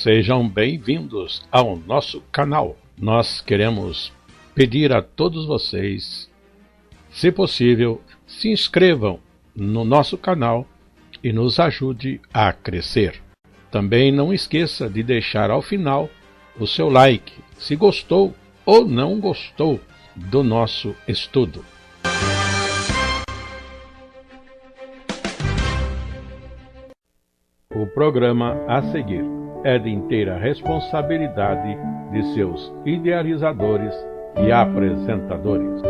Sejam bem-vindos ao nosso canal. Nós queremos pedir a todos vocês, se possível, se inscrevam no nosso canal e nos ajude a crescer. Também não esqueça de deixar ao final o seu like, se gostou ou não gostou do nosso estudo. O programa a seguir é de inteira responsabilidade de seus idealizadores e apresentadores.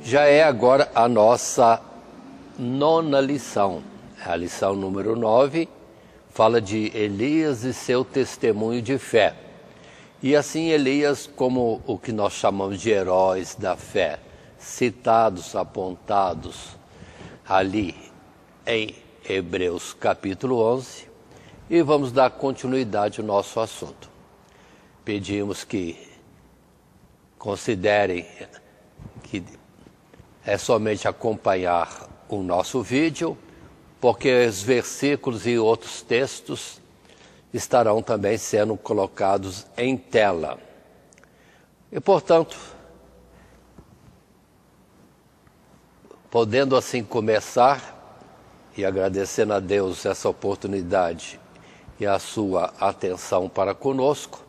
Já é agora a nossa 9ª lição. A lição número 9 fala de Elias e seu testemunho de fé. E assim Elias, como o que nós chamamos de heróis da fé, citados, apontados ali em Hebreus capítulo 11, e vamos dar continuidade ao nosso assunto. Pedimos que considerem que é somente acompanhar o nosso vídeo, porque os versículos e outros textos estarão também sendo colocados em tela. E, portanto, podendo assim começar, e agradecendo a Deus essa oportunidade e a sua atenção para conosco,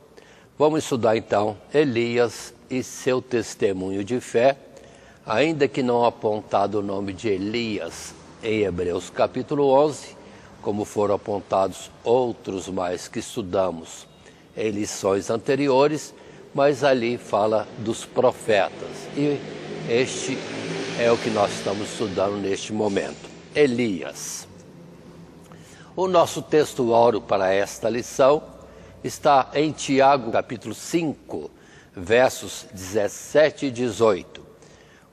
vamos estudar então Elias e seu testemunho de fé, ainda que não apontado o nome de Elias em Hebreus capítulo 11, como foram apontados outros mais que estudamos em lições anteriores, mas ali fala dos profetas. E este é o que nós estamos estudando neste momento. Elias. O nosso texto áureo para esta lição está em Tiago capítulo 5, versos 17 e 18.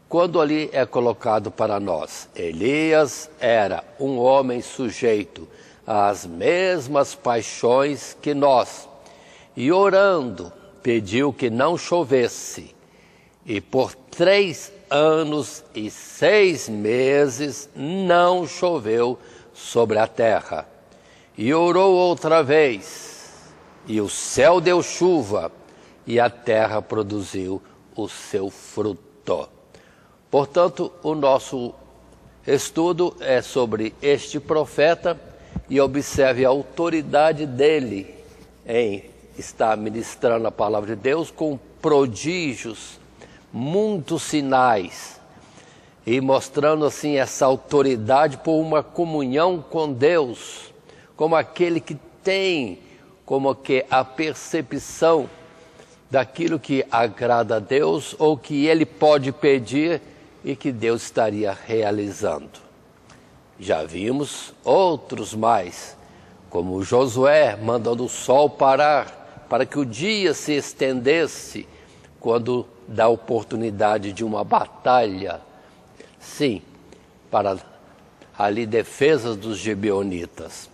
Quando ali é colocado para nós, Elias era um homem sujeito às mesmas paixões que nós, e orando pediu que não chovesse, e por 3 anos e 6 meses não choveu sobre a terra. E orou outra vez, e o céu deu chuva, e a terra produziu o seu fruto. Portanto, o nosso estudo é sobre este profeta e observe a autoridade dele em estar ministrando a palavra de Deus com prodígios, muitos sinais e mostrando assim essa autoridade por uma comunhão com Deus, como aquele que tem como que a percepção daquilo que agrada a Deus ou que ele pode pedir e que Deus estaria realizando. Já vimos outros mais, como Josué mandando o sol parar para que o dia se estendesse quando dá oportunidade de uma batalha. Sim, para ali defesas dos gibeonitas.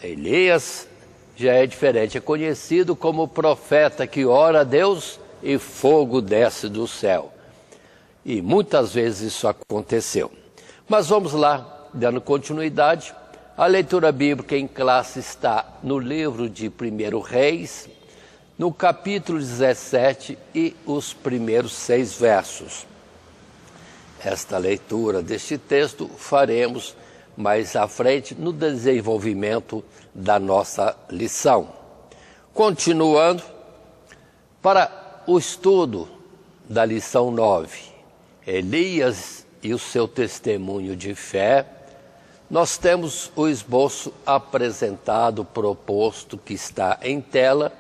Elias já é diferente, é conhecido como o profeta que ora a Deus e fogo desce do céu. E muitas vezes isso aconteceu. Mas vamos lá, dando continuidade. A leitura bíblica em classe está no livro de 1 Reis, no capítulo 17 e os primeiros 6 versos. Esta leitura deste texto faremos mais à frente no desenvolvimento da nossa lição. Continuando, para o estudo da lição 9, Elias e o seu testemunho de fé, nós temos o esboço apresentado, proposto, que está em tela,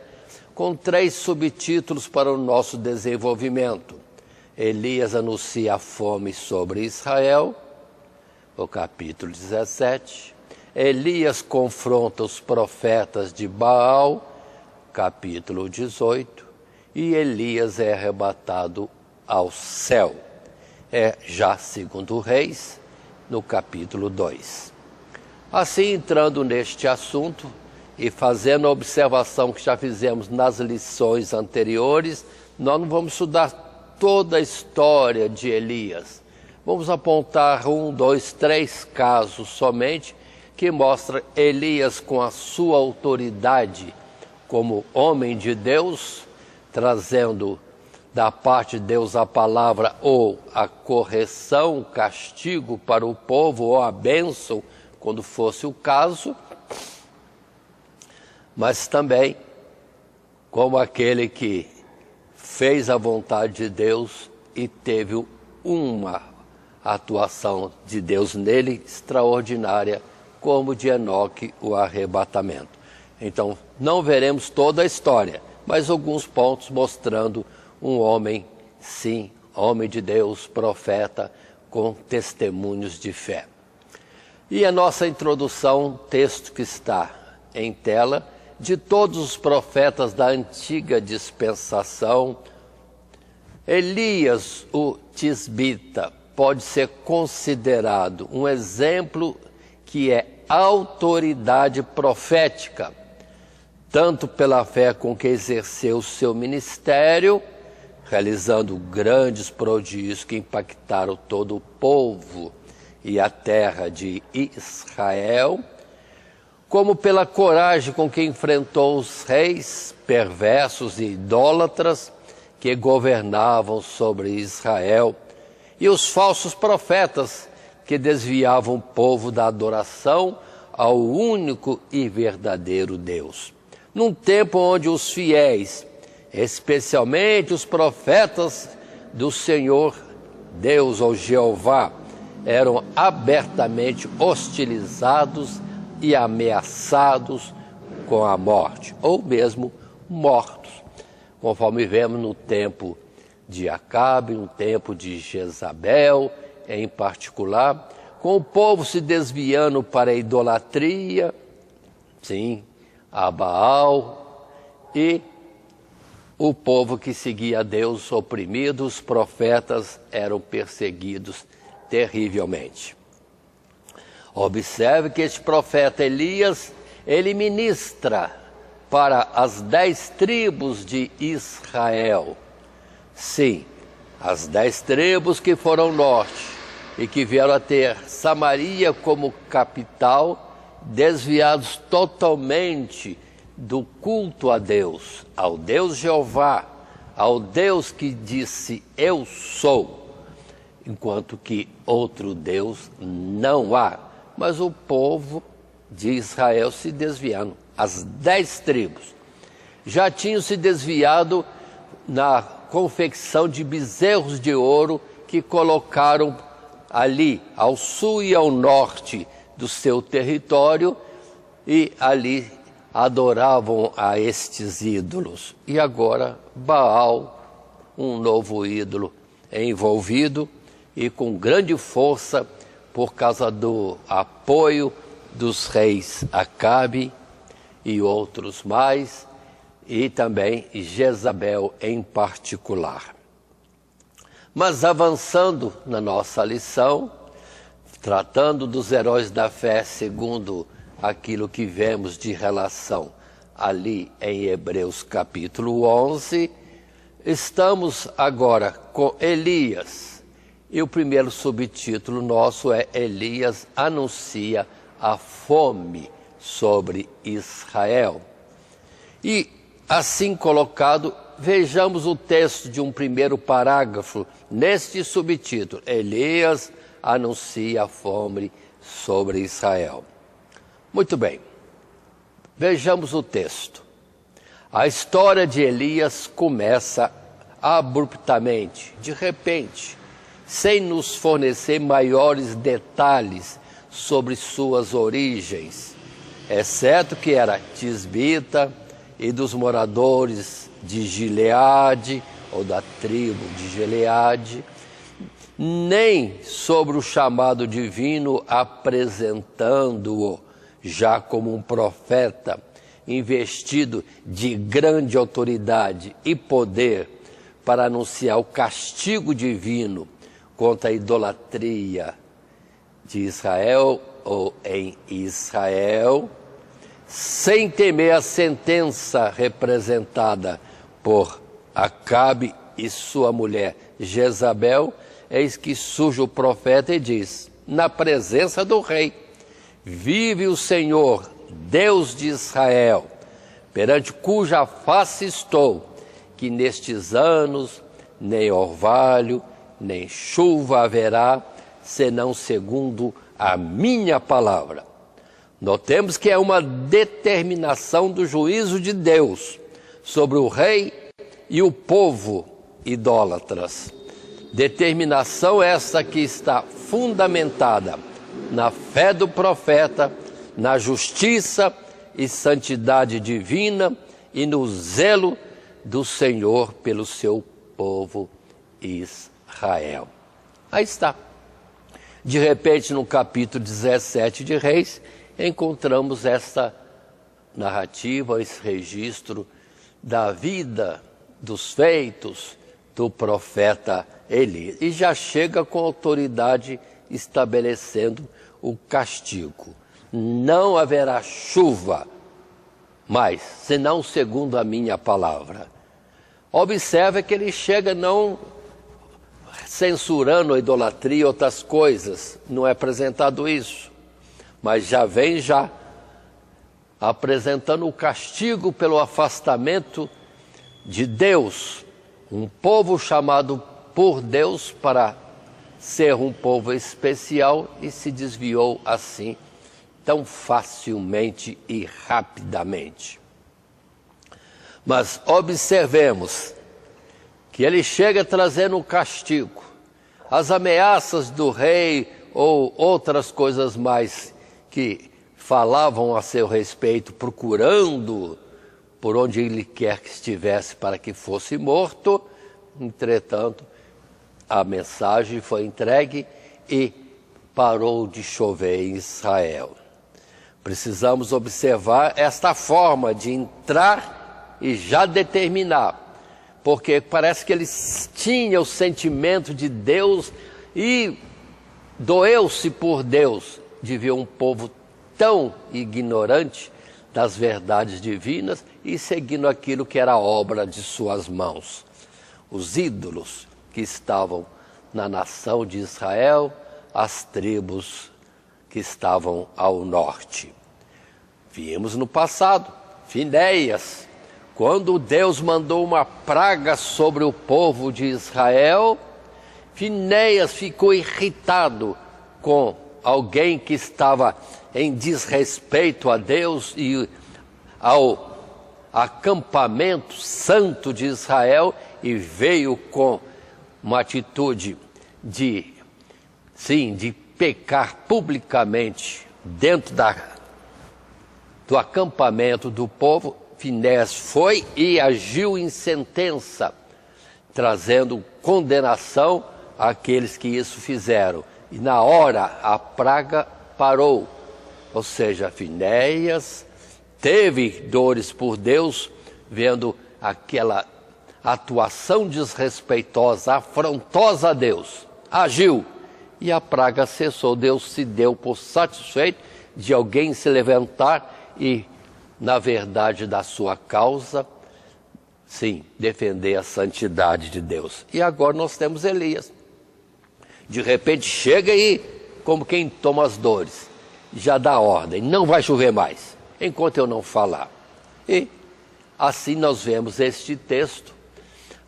com 3 subtítulos para o nosso desenvolvimento. Elias anuncia a fome sobre Israel, no capítulo 17. Elias confronta os profetas de Baal, capítulo 18. E Elias é arrebatado ao céu. É já segundo Reis, no capítulo 2. Assim, entrando neste assunto e fazendo a observação que já fizemos nas lições anteriores, nós não vamos estudar toda a história de Elias. Vamos apontar 1, 2, 3 casos somente que mostram Elias com a sua autoridade como homem de Deus, trazendo da parte de Deus a palavra ou a correção, o castigo para o povo ou a bênção, quando fosse o caso, mas também como aquele que fez a vontade de Deus e teve uma atuação de Deus nele extraordinária, como de Enoque, o arrebatamento. Então, não veremos toda a história, mas alguns pontos mostrando um homem, sim, homem de Deus, profeta, com testemunhos de fé. E a nossa introdução, texto que está em tela, de todos os profetas da antiga dispensação, Elias, o tisbita, pode ser considerado um exemplo que é autoridade profética, tanto pela fé com que exerceu o seu ministério, realizando grandes prodígios que impactaram todo o povo e a terra de Israel, como pela coragem com que enfrentou os reis perversos e idólatras que governavam sobre Israel e os falsos profetas que desviavam o povo da adoração ao único e verdadeiro Deus. Num tempo onde os fiéis, especialmente os profetas do Senhor Deus ou Jeová, eram abertamente hostilizados e ameaçados com a morte, ou mesmo mortos, conforme vemos no tempo de Acabe, no tempo de Jezabel, em particular, com o povo se desviando para a idolatria, sim, a Baal, e o povo que seguia a Deus oprimido, os profetas eram perseguidos terrivelmente. Observe que este profeta Elias, ele ministra para as 10 tribos de Israel. Sim, as 10 tribos que foram norte e que vieram a ter Samaria como capital, desviados totalmente do culto a Deus, ao Deus Jeová, ao Deus que disse, eu sou, enquanto que outro Deus não há. Mas o povo de Israel se desviando, as 10 tribos, já tinham se desviado na confecção de bezerros de ouro que colocaram ali, ao sul e ao norte do seu território, e ali adoravam a estes ídolos. E agora Baal, um novo ídolo, é envolvido e com grande força por causa do apoio dos reis Acabe e outros mais, e também Jezabel em particular. Mas avançando na nossa lição, tratando dos heróis da fé segundo aquilo que vemos de relação ali em Hebreus capítulo 11, estamos agora com Elias. E o primeiro subtítulo nosso é Elias anuncia a fome sobre Israel. E assim colocado, vejamos o texto de um primeiro parágrafo neste subtítulo, Elias anuncia a fome sobre Israel. Muito bem, vejamos o texto. A história de Elias começa abruptamente, de repente, sem nos fornecer maiores detalhes sobre suas origens, exceto que era tisbita e dos moradores de Gileade, ou da tribo de Gileade, nem sobre o chamado divino, apresentando-o já como um profeta, investido de grande autoridade e poder para anunciar o castigo divino contra a idolatria de Israel ou em Israel, sem temer a sentença representada por Acabe e sua mulher Jezabel. Eis que surge o profeta e diz, na presença do rei: vive o Senhor, Deus de Israel, perante cuja face estou, que nestes anos nem orvalho, nem chuva haverá, senão segundo a minha palavra. Notemos que é uma determinação do juízo de Deus sobre o rei e o povo idólatras. Determinação essa que está fundamentada na fé do profeta, na justiça e santidade divina e no zelo do Senhor pelo seu povo Israel. Aí está. De repente, no capítulo 17 de Reis, encontramos esta narrativa, esse registro da vida, dos feitos do profeta Elias. E já chega com autoridade estabelecendo o castigo. Não haverá chuva mais, senão segundo a minha palavra. Observe que ele chega não censurando a idolatria e outras coisas, não é apresentado isso, mas já vem apresentando o castigo pelo afastamento de Deus, um povo chamado por Deus para ser um povo especial e se desviou assim tão facilmente e rapidamente. Mas observemos que ele chega trazendo o castigo, as ameaças do rei ou outras coisas mais que falavam a seu respeito, procurando por onde ele quer que estivesse para que fosse morto. Entretanto, a mensagem foi entregue e parou de chover em Israel. Precisamos observar esta forma de entrar e já determinar, porque parece que eles tinham o sentimento de Deus e doeu-se por Deus de ver um povo tão ignorante das verdades divinas e seguindo aquilo que era obra de suas mãos. Os ídolos que estavam na nação de Israel, as tribos que estavam ao norte. Vimos no passado, Finéias, quando Deus mandou uma praga sobre o povo de Israel, Finéias ficou irritado com alguém que estava em desrespeito a Deus e ao acampamento santo de Israel e veio com uma atitude de pecar publicamente dentro do acampamento do povo. Finéias foi e agiu em sentença, trazendo condenação àqueles que isso fizeram. E na hora a praga parou, ou seja, Finéias teve dores por Deus, vendo aquela atuação desrespeitosa, afrontosa a Deus. Agiu e a praga cessou. Deus se deu por satisfeito de alguém se levantar e, na verdade da sua causa, defender a santidade de Deus. E agora nós temos Elias. De repente chega aí, como quem toma as dores, já dá ordem, não vai chover mais, enquanto eu não falar. E assim nós vemos este texto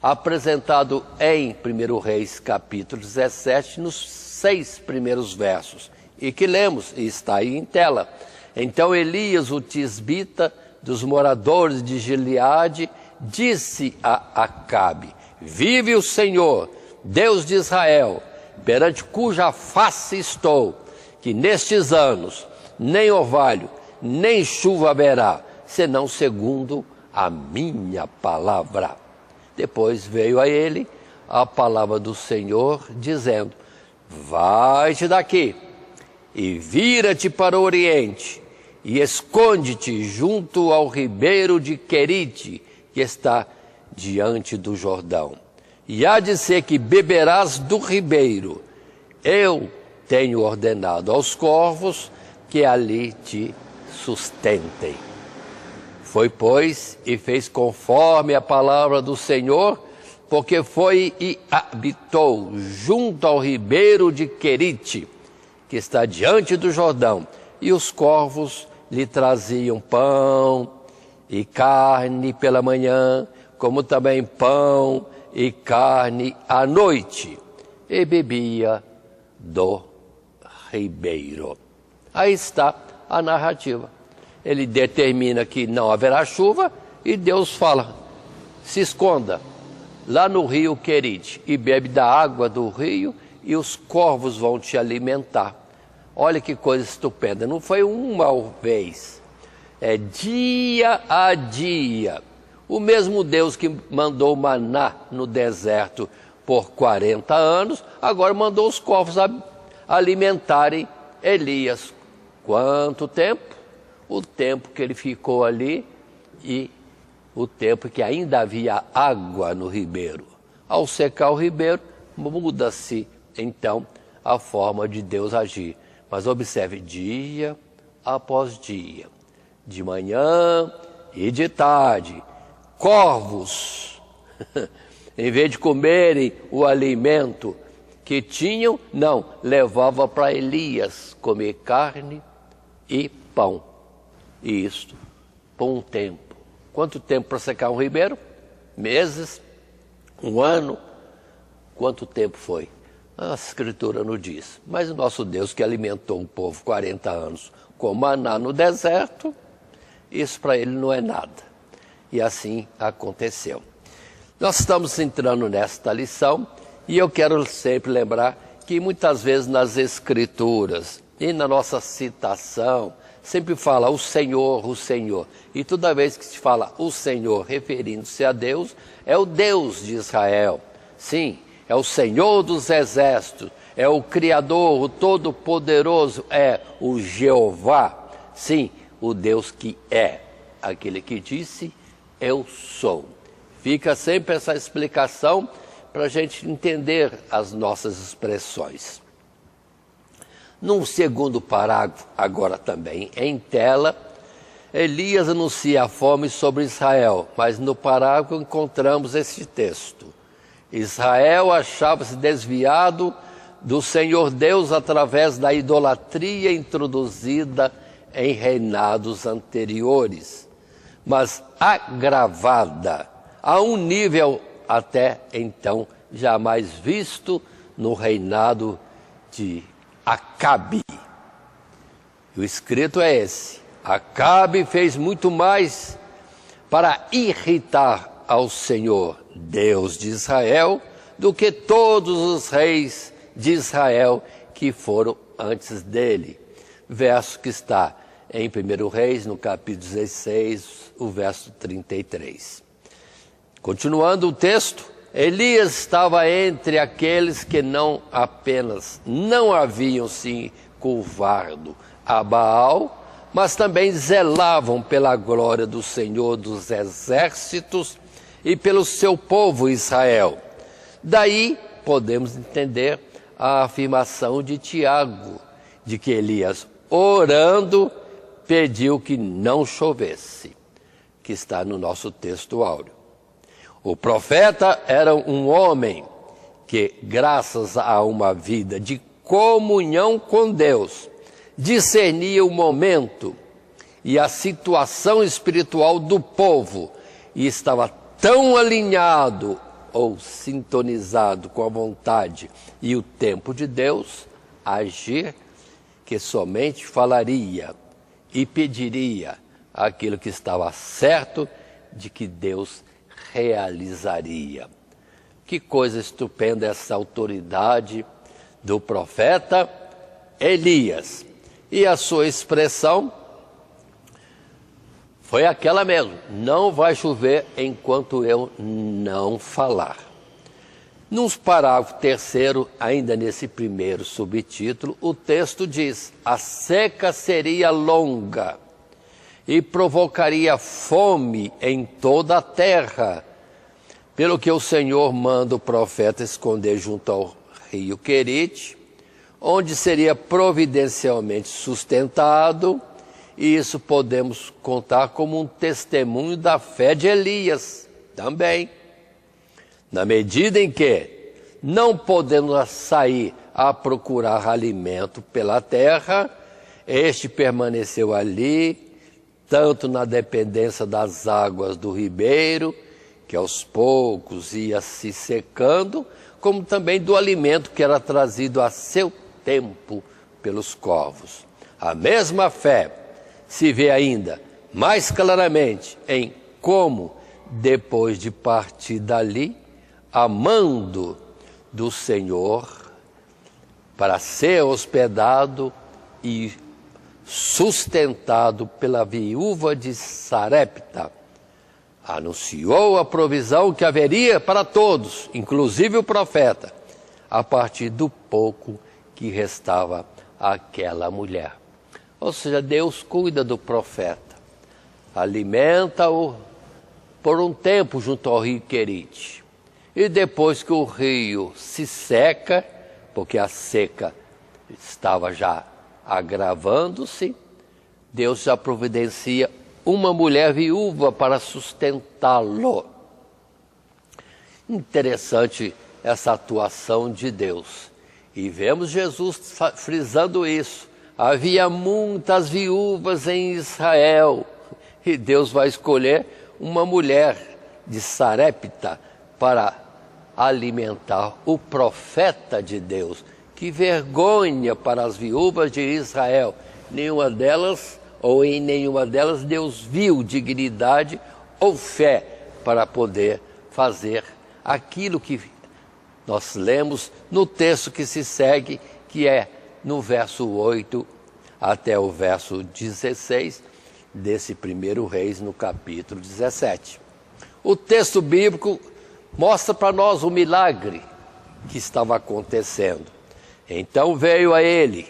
apresentado em 1 Reis capítulo 17, nos 6 primeiros versos, e que lemos, e está aí em tela. Então Elias, o tisbita, dos moradores de Gileade, disse a Acabe: vive o Senhor, Deus de Israel, perante cuja face estou, que nestes anos nem orvalho, nem chuva haverá, senão segundo a minha palavra. Depois veio a ele a palavra do Senhor, dizendo: vai-te daqui e vira-te para o oriente e esconde-te junto ao ribeiro de Querite, que está diante do Jordão. E há de ser que beberás do ribeiro. Eu tenho ordenado aos corvos que ali te sustentem. Foi, pois, e fez conforme a palavra do Senhor, porque foi e habitou junto ao ribeiro de Querite, que está diante do Jordão, e os corvos lhe traziam pão e carne pela manhã, como também pão e carne à noite, e bebia do ribeiro. Aí está a narrativa. Ele determina que não haverá chuva e Deus fala: se esconda lá no rio Querite e bebe da água do rio e os corvos vão te alimentar. Olha que coisa estupenda, não foi uma vez, é dia a dia. O mesmo Deus que mandou maná no deserto por 40 anos, agora mandou os corvos alimentarem Elias. Quanto tempo? O tempo que ele ficou ali e o tempo que ainda havia água no ribeiro. Ao secar o ribeiro, muda-se então a forma de Deus agir. Mas observe, dia após dia, de manhã e de tarde, corvos, em vez de comerem o alimento que tinham, não, levava para Elias comer carne e pão. E isto por um tempo. Quanto tempo para secar um ribeiro? Meses? Um ano? Quanto tempo foi? A Escritura não diz. Mas o nosso Deus, que alimentou o povo 40 anos com maná no deserto, isso para ele não é nada. E assim aconteceu. Nós estamos entrando nesta lição e eu quero sempre lembrar que muitas vezes nas Escrituras e na nossa citação sempre fala o Senhor, o Senhor. E toda vez que se fala o Senhor referindo-se a Deus, é o Deus de Israel. Sim, é o Senhor dos exércitos, é o Criador, o Todo-Poderoso, é o Jeová. Sim, o Deus que é, aquele que disse, eu sou. Fica sempre essa explicação para a gente entender as nossas expressões. Num segundo parágrafo, agora também em tela, Elias anuncia a fome sobre Israel, mas no parágrafo encontramos este texto. Israel achava-se desviado do Senhor Deus através da idolatria introduzida em reinados anteriores, mas agravada a um nível até então jamais visto no reinado de Acabe. O escrito é esse: Acabe fez muito mais para irritar ao Senhor, Deus de Israel, do que todos os reis de Israel que foram antes dele. Verso que está em 1 Reis, no capítulo 16, o verso 33. Continuando o texto, Elias estava entre aqueles que não apenas não haviam se curvado a Baal, mas também zelavam pela glória do Senhor dos exércitos e pelo seu povo Israel. Daí podemos entender a afirmação de Tiago, de que Elias, orando, pediu que não chovesse, que está no nosso texto áureo. O profeta era um homem que, graças a uma vida de comunhão com Deus, discernia o momento e a situação espiritual do povo e estava tão alinhado ou sintonizado com a vontade e o tempo de Deus agir, que somente falaria e pediria aquilo que estava certo de que Deus realizaria. Que coisa estupenda essa autoridade do profeta Elias. E a sua expressão Foi aquela mesmo, não vai chover enquanto eu não falar. Nos parágrafo 3º, ainda nesse primeiro subtítulo, o texto diz: a seca seria longa e provocaria fome em toda a terra, pelo que o Senhor manda o profeta esconder junto ao rio Querite, onde seria providencialmente sustentado, e isso podemos contar como um testemunho da fé de Elias também. Na medida em que não podemos sair a procurar alimento pela terra, este permaneceu ali, tanto na dependência das águas do ribeiro, que aos poucos ia se secando, como também do alimento que era trazido a seu tempo pelos corvos. A mesma fé se vê ainda mais claramente em como, depois de partir dali, amando do Senhor, para ser hospedado e sustentado pela viúva de Sarepta, anunciou a provisão que haveria para todos, inclusive o profeta, a partir do pouco que restava àquela mulher. Ou seja, Deus cuida do profeta, alimenta-o por um tempo junto ao rio Querite. E depois que o rio se seca, porque a seca estava já agravando-se, Deus já providencia uma mulher viúva para sustentá-lo. Interessante essa atuação de Deus. E vemos Jesus frisando isso. Havia muitas viúvas em Israel, e Deus vai escolher uma mulher de Sarepta para alimentar o profeta de Deus. Que vergonha para as viúvas de Israel! Nenhuma delas, ou em nenhuma delas, Deus viu dignidade ou fé para poder fazer aquilo que nós lemos no texto que se segue, que é no verso 8 até o verso 16 desse 1 Reis, no capítulo 17. O texto bíblico mostra para nós o milagre que estava acontecendo. Então veio a ele,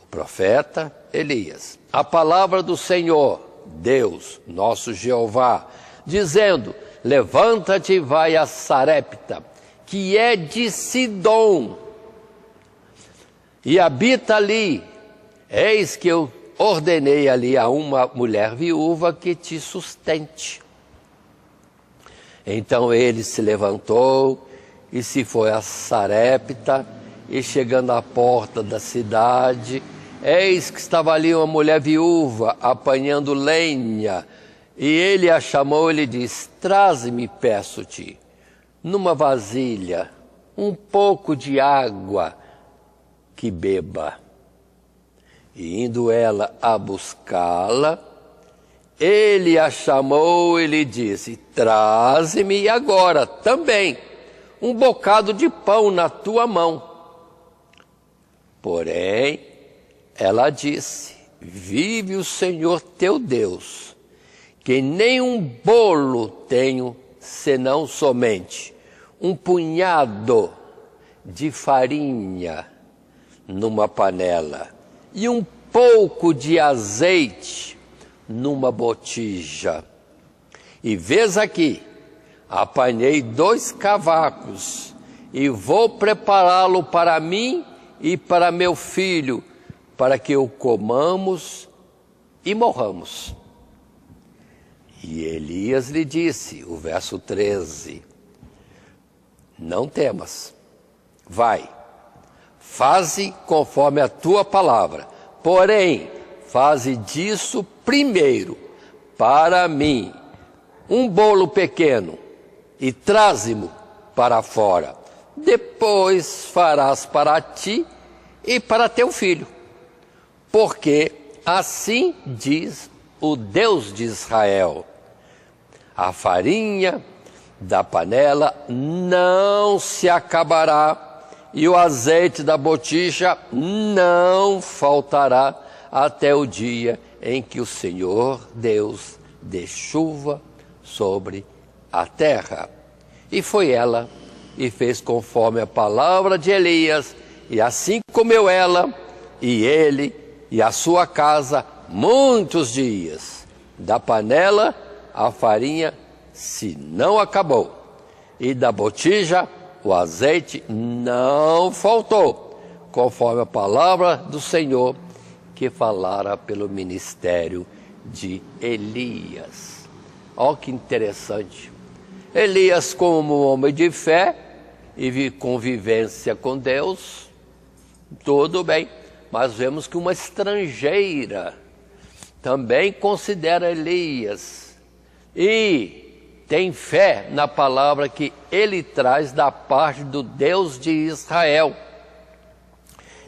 o profeta Elias, a palavra do Senhor, Deus, nosso Jeová, dizendo: levanta-te e vai a Sarepta, que é de Sidom, e habita ali. Eis que eu ordenei ali a uma mulher viúva que te sustente. Então ele se levantou e se foi a Sarepta, e chegando à porta da cidade, eis que estava ali uma mulher viúva apanhando lenha, e ele a chamou e lhe disse: traze-me, peço-te, numa vasilha, um pouco de água que beba. E indo ela a buscá-la, ele a chamou e lhe disse: traze-me agora também um bocado de pão na tua mão. Porém, ela disse: vive o Senhor teu Deus, que nem um bolo tenho, senão somente um punhado de farinha numa panela e um pouco de azeite numa botija. E vês aqui, apanhei 2 cavacos e vou prepará-lo para mim e para meu filho, para que o comamos e morramos. E Elias lhe disse, o verso 13, não temas, vai, faze conforme a tua palavra, porém, faze disso primeiro para mim um bolo pequeno e traze-mo para fora. Depois farás para ti e para teu filho, porque assim diz o Deus de Israel: a farinha da panela não se acabará e o azeite da botija não faltará até o dia em que o Senhor Deus dê chuva sobre a terra. E foi ela e fez conforme a palavra de Elias, e assim comeu ela, e ele, e a sua casa, muitos dias. Da panela a farinha se não acabou, e da botija o azeite não faltou, conforme a palavra do Senhor que falara pelo ministério de Elias. Olha que interessante. Elias, como homem de fé e convivência com Deus, tudo bem, mas vemos que uma estrangeira também considera Elias e tem fé na palavra que ele traz da parte do Deus de Israel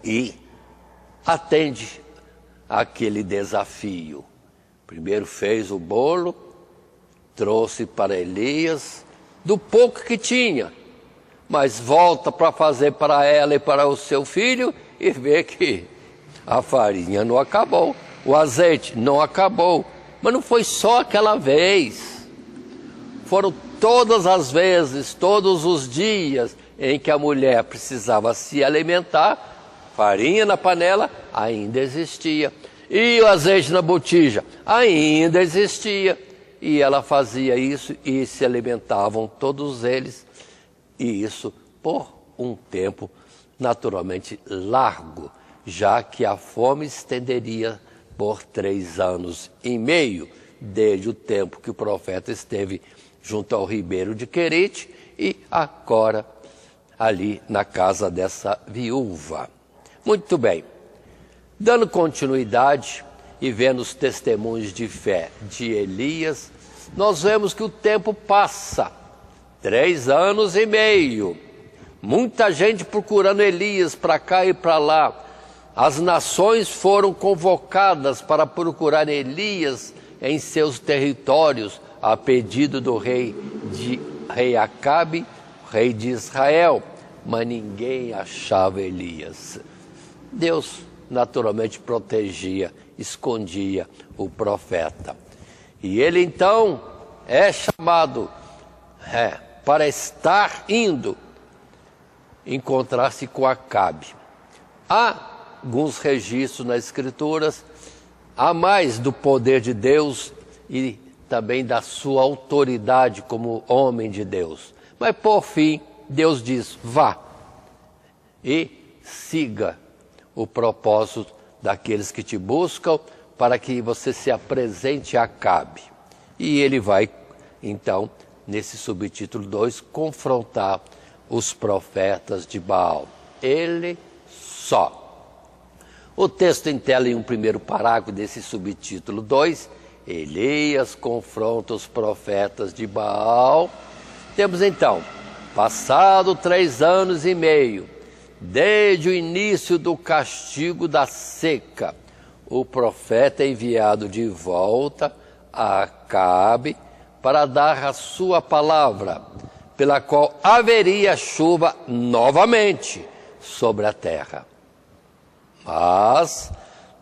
e atende aquele desafio. Primeiro fez o bolo, trouxe para Elias do pouco que tinha, mas volta para fazer para ela e para o seu filho e vê que a farinha não acabou, o azeite não acabou. Mas não foi só aquela vez, foram todas as vezes, todos os dias em que a mulher precisava se alimentar, farinha na panela ainda existia, e o azeite na botija ainda existia, e ela fazia isso e se alimentavam todos eles, e isso por um tempo naturalmente largo, já que a fome estenderia por 3 anos e meio, desde o tempo que o profeta esteve junto ao ribeiro de Querite e agora ali na casa dessa viúva. Muito bem, dando continuidade e vendo os testemunhos de fé de Elias, nós vemos que o tempo passa, 3 anos e meio, muita gente procurando Elias para cá e para lá. As nações foram convocadas para procurar Elias em seus territórios, a pedido do rei Acabe, rei de Israel, mas ninguém achava Elias. Deus naturalmente protegia, escondia o profeta. E ele então é chamado para estar indo encontrar-se com Acabe. Há alguns registros nas Escrituras, há mais do poder de Deus e também da sua autoridade como homem de Deus. Mas por fim, Deus diz, vá e siga o propósito daqueles que te buscam para que você se apresente a Acabe. E ele vai, então, nesse subtítulo 2, confrontar os profetas de Baal. Ele só. O texto em tela, em um primeiro parágrafo desse subtítulo 2, Elias confronta os profetas de Baal. Temos então, passado 3 anos e meio, desde o início do castigo da seca, o profeta é enviado de volta a Acabe para dar a sua palavra, pela qual haveria chuva novamente sobre a terra. Mas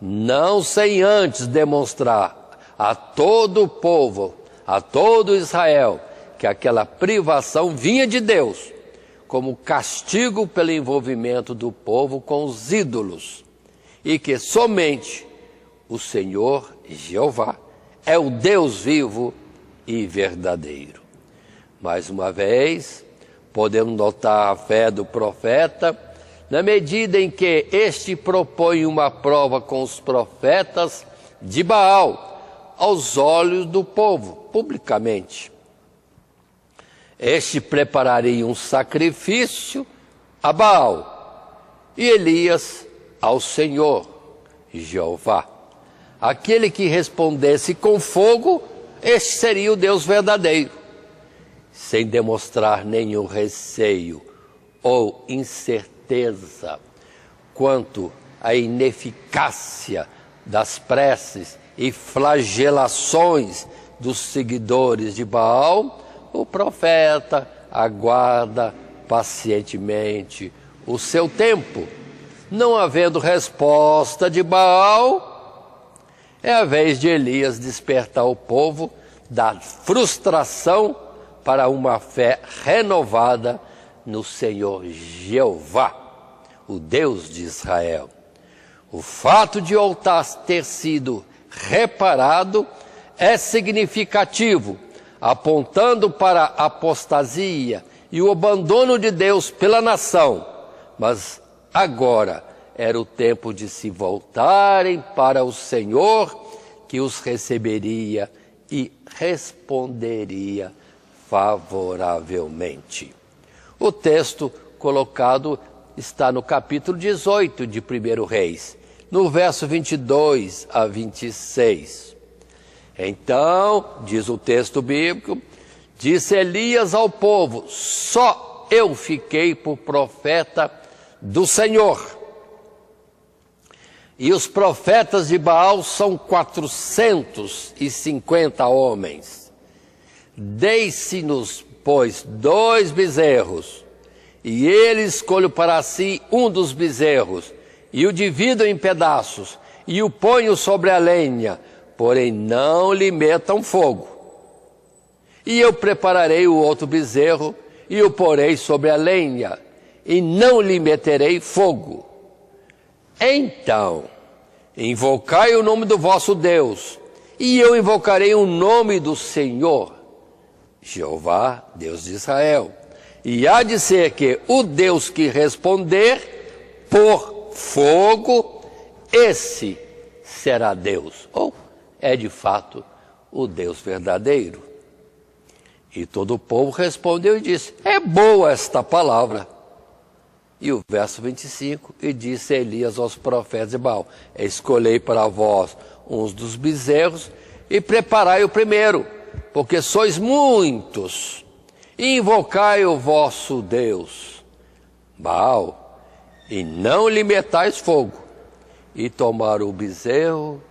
não sem antes demonstrar a todo o povo, a todo Israel, que aquela privação vinha de Deus, como castigo pelo envolvimento do povo com os ídolos, e que somente o Senhor Jeová é o Deus vivo e verdadeiro. Mais uma vez, podemos notar a fé do profeta, na medida em que este propõe uma prova com os profetas de Baal, aos olhos do povo, publicamente. Este prepararia um sacrifício a Baal e Elias ao Senhor, Jeová. Aquele que respondesse com fogo, este seria o Deus verdadeiro, sem demonstrar nenhum receio ou incerteza quanto à ineficácia das preces e flagelações dos seguidores de Baal. O profeta aguarda pacientemente o seu tempo. Não havendo resposta de Baal, é a vez de Elias despertar o povo da frustração para uma fé renovada no Senhor Jeová, o Deus de Israel. O fato de o altar ter sido reparado é significativo, apontando para a apostasia e o abandono de Deus pela nação. Mas agora era o tempo de se voltarem para o Senhor, que os receberia e responderia favoravelmente. O texto colocado está no capítulo 18 de 1 Reis, no verso 22 a 26. Então, diz o texto bíblico, disse Elias ao povo: só eu fiquei por profeta do Senhor. E os profetas de Baal são 450 homens. Dei-se-nos, pois, 2 bezerros, e ele escolhe para si um dos bezerros, e o divido em pedaços, e o ponho sobre a lenha, porém não lhe metam fogo. E eu prepararei o outro bezerro, e o porei sobre a lenha, e não lhe meterei fogo. Então, invocai o nome do vosso Deus, e eu invocarei o nome do Senhor, Jeová, Deus de Israel. E há de ser que o Deus que responder por fogo, esse será Deus, ou é de fato o Deus verdadeiro. E todo o povo respondeu e disse: é boa esta palavra. E o verso 25, e disse Elias aos profetas de Baal: escolhei para vós uns dos bezerros e preparai o primeiro, porque sois muitos, e invocai o vosso Deus, Baal, e não lhe metais fogo. E tomaram o bezerro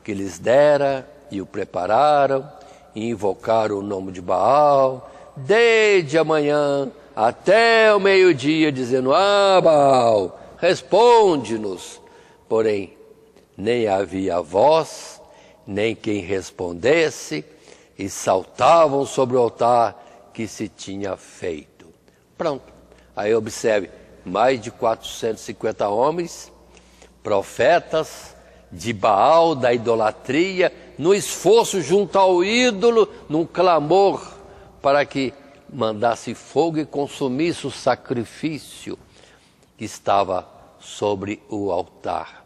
que lhes dera, e o prepararam, e invocaram o nome de Baal, desde a manhã até o meio-dia, dizendo: ah, Baal, responde-nos. Porém, nem havia voz, nem quem respondesse, e saltavam sobre o altar que se tinha feito. Pronto. Aí observe, mais de 450 homens, profetas de Baal, da idolatria, no esforço junto ao ídolo, num clamor para que mandasse fogo e consumisse o sacrifício que estava sobre o altar.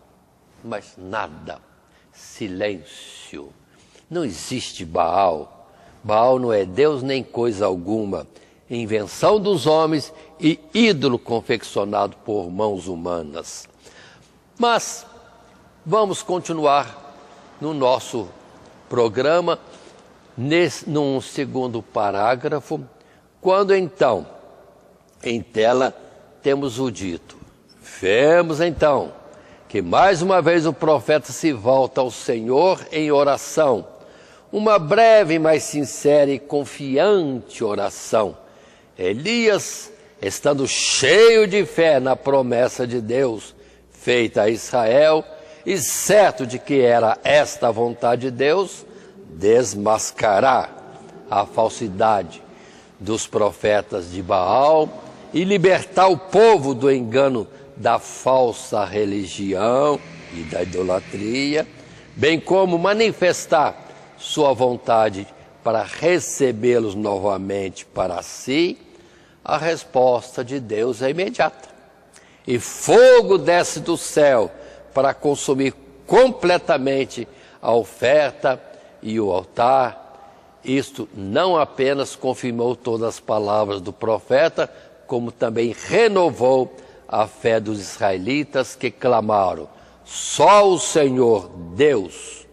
Mas nada, silêncio. Não existe Baal. Baal não é Deus nem coisa alguma. Invenção dos homens e ídolo confeccionado por mãos humanas. Mas vamos continuar no nosso programa, num segundo parágrafo, quando então, em tela, temos o dito: vemos então que mais uma vez o profeta se volta ao Senhor em oração, uma breve, mas sincera e confiante oração. Elias, estando cheio de fé na promessa de Deus feita a Israel, e certo de que era esta a vontade de Deus, desmascarar a falsidade dos profetas de Baal e libertar o povo do engano da falsa religião e da idolatria, bem como manifestar sua vontade para recebê-los novamente para si. A resposta de Deus é imediata. E fogo desce do céu para consumir completamente a oferta e o altar. Isto não apenas confirmou todas as palavras do profeta, como também renovou a fé dos israelitas que clamaram: só o Senhor Deus,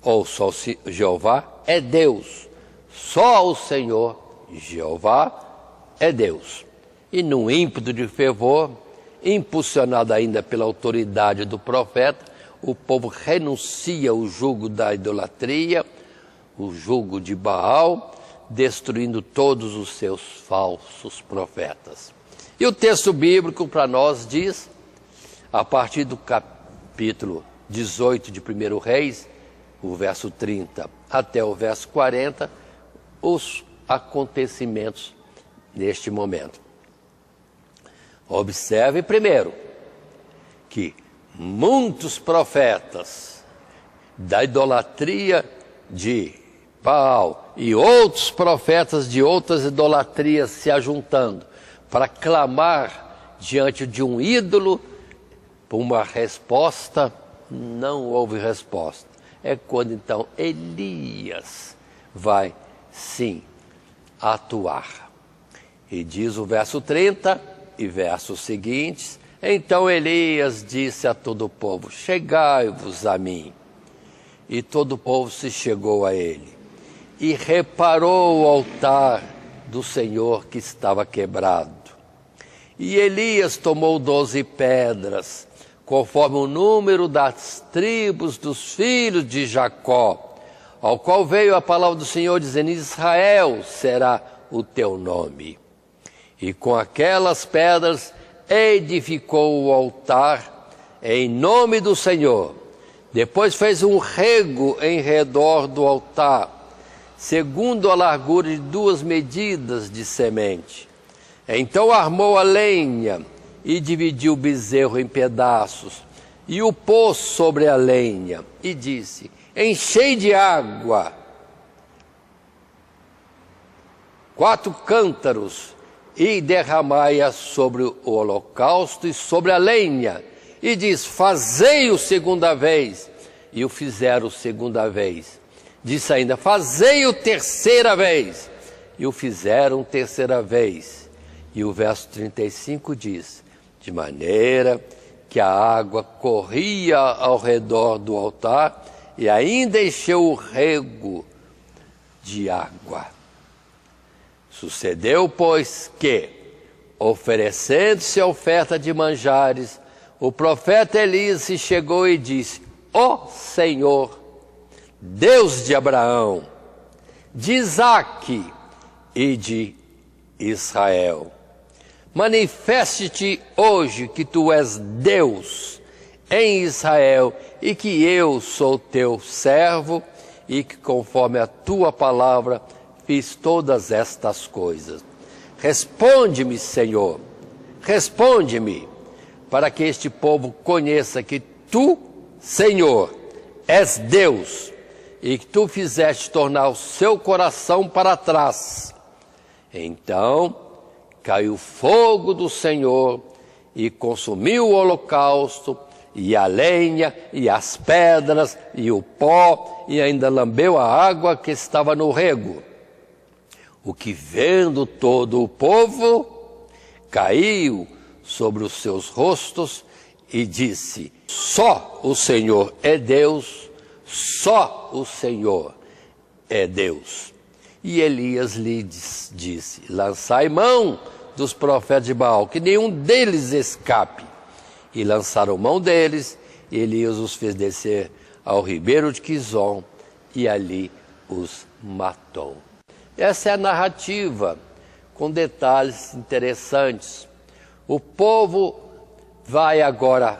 ou só Jeová é Deus, só o Senhor Jeová é Deus. E num ímpeto de fervor, impulsionado ainda pela autoridade do profeta, o povo renuncia ao jugo da idolatria, o jugo de Baal, destruindo todos os seus falsos profetas. E o texto bíblico para nós diz, a partir do capítulo 18 de 1 Reis, o verso 30: até o verso 40, os acontecimentos neste momento. Observe primeiro que muitos profetas da idolatria de Baal e outros profetas de outras idolatrias se ajuntando para clamar diante de um ídolo por uma resposta, não houve resposta. É quando então Elias vai sim atuar. E diz o verso 30 e versos seguintes: então Elias disse a todo o povo: chegai-vos a mim. E todo o povo se chegou a ele, e reparou o altar do Senhor que estava quebrado. E Elias tomou 12 pedras, conforme o número das tribos dos filhos de Jacó, ao qual veio a palavra do Senhor, dizendo: Israel será o teu nome. E com aquelas pedras edificou o altar em nome do Senhor. Depois fez um rego em redor do altar, segundo a largura de 2 medidas de semente. Então armou a lenha e dividiu o bezerro em pedaços, e o pôs sobre a lenha, e disse: enchei de água 4 cântaros, e derramai-a sobre o holocausto e sobre a lenha. E diz: fazei-o segunda vez. E o fizeram segunda vez. Disse ainda: fazei-o terceira vez. E o fizeram terceira vez. E o verso 35 diz: de maneira que a água corria ao redor do altar, e ainda encheu o rego de água. Sucedeu, pois, que, oferecendo-se a oferta de manjares, o profeta Elias se chegou e disse: ó Senhor, Deus de Abraão, de Isaque e de Israel, manifeste-te hoje que tu és Deus em Israel, e que eu sou teu servo, e que conforme a tua palavra fiz todas estas coisas. Responde-me, Senhor, responde-me, para que este povo conheça que tu, Senhor, és Deus, e que tu fizeste tornar o seu coração para trás. Então caiu fogo do Senhor e consumiu o holocausto, e a lenha, e as pedras, e o pó, e ainda lambeu a água que estava no rego. O que, vendo todo o povo, caiu sobre os seus rostos e disse: só o Senhor é Deus, só o Senhor é Deus. E Elias lhe disse: lançai mão dos profetas de Baal, que nenhum deles escape. E lançaram mão deles, e Elias os fez descer ao ribeiro de Quizom, e ali os matou. Essa é a narrativa, com detalhes interessantes. O povo vai agora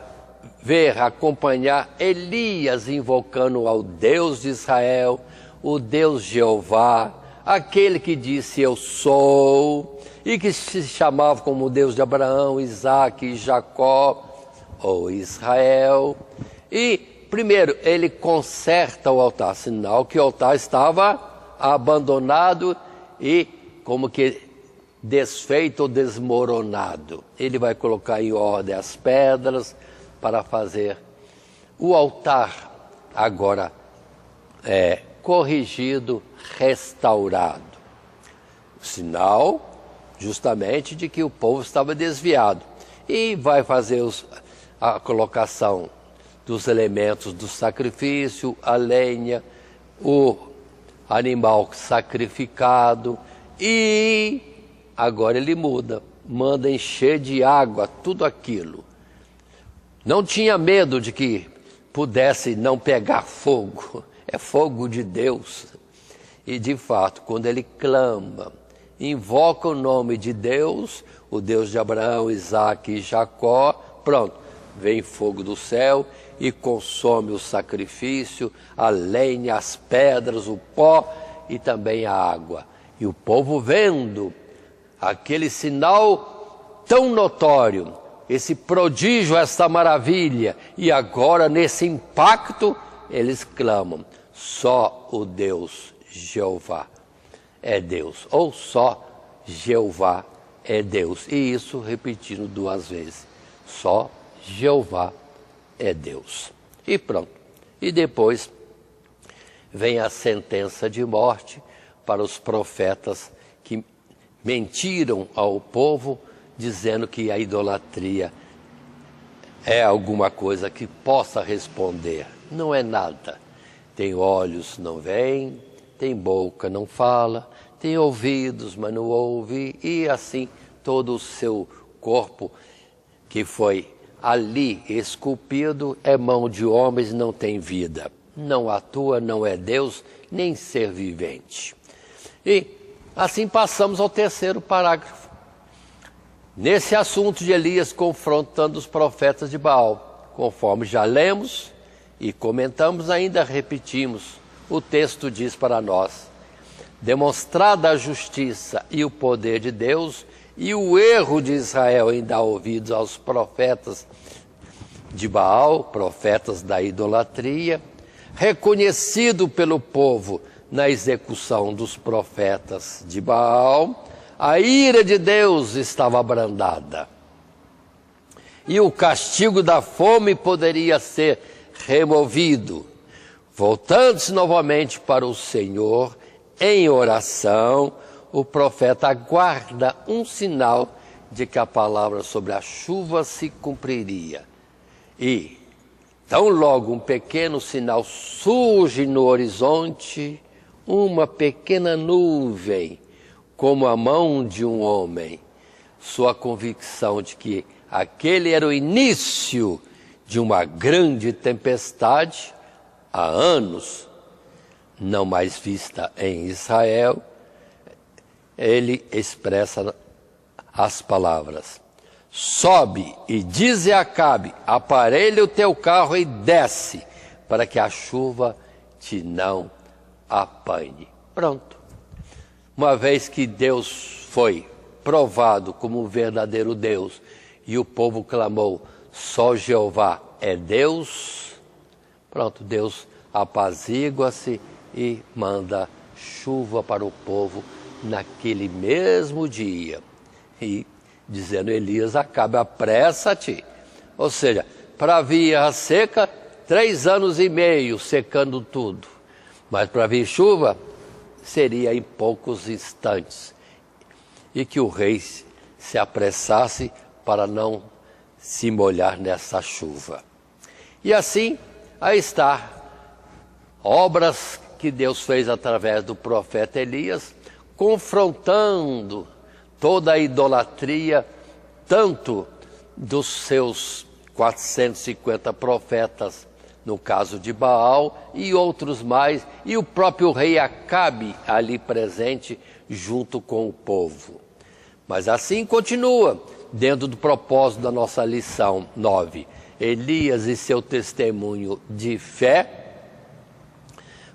ver, acompanhar Elias invocando ao Deus de Israel, o Deus Jeová, aquele que disse eu sou, e que se chamava como o Deus de Abraão, Isaque e Jacó, ou Israel. E primeiro ele conserta o altar, sinal que o altar estava abandonado e como que desfeito ou desmoronado. Ele vai colocar em ordem as pedras para fazer o altar agora corrigido, restaurado. Sinal justamente de que o povo estava desviado. E vai fazer a colocação dos elementos do sacrifício, a lenha, o animal sacrificado, e agora ele manda encher de água tudo aquilo. Não tinha medo de que pudesse não pegar fogo, é fogo de Deus. E de fato, quando ele clama, invoca o nome de Deus, o Deus de Abraão, Isaque e Jacó, pronto, vem fogo do céu e consome o sacrifício, a lenha, as pedras, o pó e também a água. E o povo vendo aquele sinal tão notório, esse prodígio, essa maravilha, e agora nesse impacto eles clamam: só o Deus Jeová é Deus, ou só Jeová é Deus. E isso repetindo 2 vezes: só Jeová é Deus. E pronto. E depois vem a sentença de morte para os profetas que mentiram ao povo, dizendo que a idolatria é alguma coisa que possa responder. Não é nada. Tem olhos, não veem, tem boca, não fala, tem ouvidos, mas não ouve, e assim todo o seu corpo que foi ali esculpido é mão de homens, não tem vida, não atua, não é Deus, nem ser vivente. E assim passamos ao 3º parágrafo. Nesse assunto de Elias confrontando os profetas de Baal, conforme já lemos e comentamos, ainda repetimos, o texto diz para nós: demonstrada a justiça e o poder de Deus e o erro de Israel em dar ouvidos aos profetas de Baal, profetas da idolatria, reconhecido pelo povo na execução dos profetas de Baal, a ira de Deus estava abrandada. E o castigo da fome poderia ser removido. Voltando-se novamente para o Senhor, em oração, o profeta aguarda um sinal de que a palavra sobre a chuva se cumpriria. E, tão logo um pequeno sinal surge no horizonte, uma pequena nuvem, como a mão de um homem, sua convicção de que aquele era o início de uma grande tempestade, há anos, não mais vista em Israel, ele expressa as palavras: sobe e dize a Acabe, aparelha o teu carro e desce, para que a chuva te não apanhe. Pronto. Uma vez que Deus foi provado como o verdadeiro Deus, e o povo clamou: só Jeová é Deus, pronto, Deus apazigua-se e manda chuva para o povo naquele mesmo dia. E dizendo Elias: Acabe, apressa-te. Ou seja, para vir a seca, 3 anos e meio secando tudo. Mas para vir chuva, seria em poucos instantes. E que o rei se apressasse para não se molhar nessa chuva. E assim, aí está, obras que Deus fez através do profeta Elias, confrontando toda a idolatria, tanto dos seus 450 profetas, no caso de Baal, e outros mais, e o próprio rei Acabe ali presente, junto com o povo. Mas assim continua, dentro do propósito da nossa lição 9, Elias e seu testemunho de fé.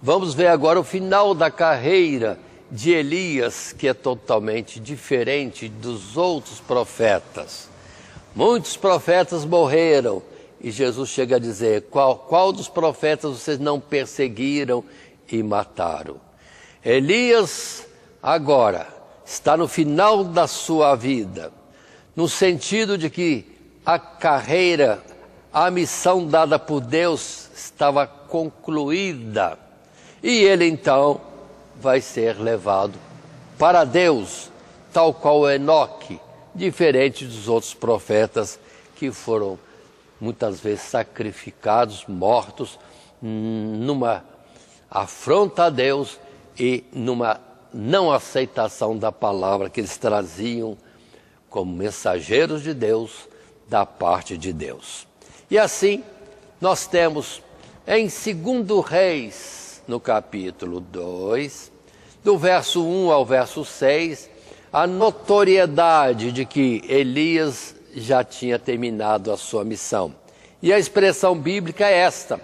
Vamos ver agora o final da carreira de Elias, que é totalmente diferente dos outros profetas. Muitos profetas morreram, e Jesus chega a dizer: qual dos profetas vocês não perseguiram e mataram? Elias agora está no final da sua vida, no sentido de que a carreira, a missão dada por Deus estava concluída, e ele então vai ser levado para Deus, tal qual Enoque, diferente dos outros profetas que foram muitas vezes sacrificados, mortos, numa afronta a Deus e numa não aceitação da palavra que eles traziam como mensageiros de Deus, da parte de Deus. E assim, nós temos em 2 Reis, no capítulo 2, do verso 1 ao verso 6, a notoriedade de que Elias já tinha terminado a sua missão. E a expressão bíblica é esta: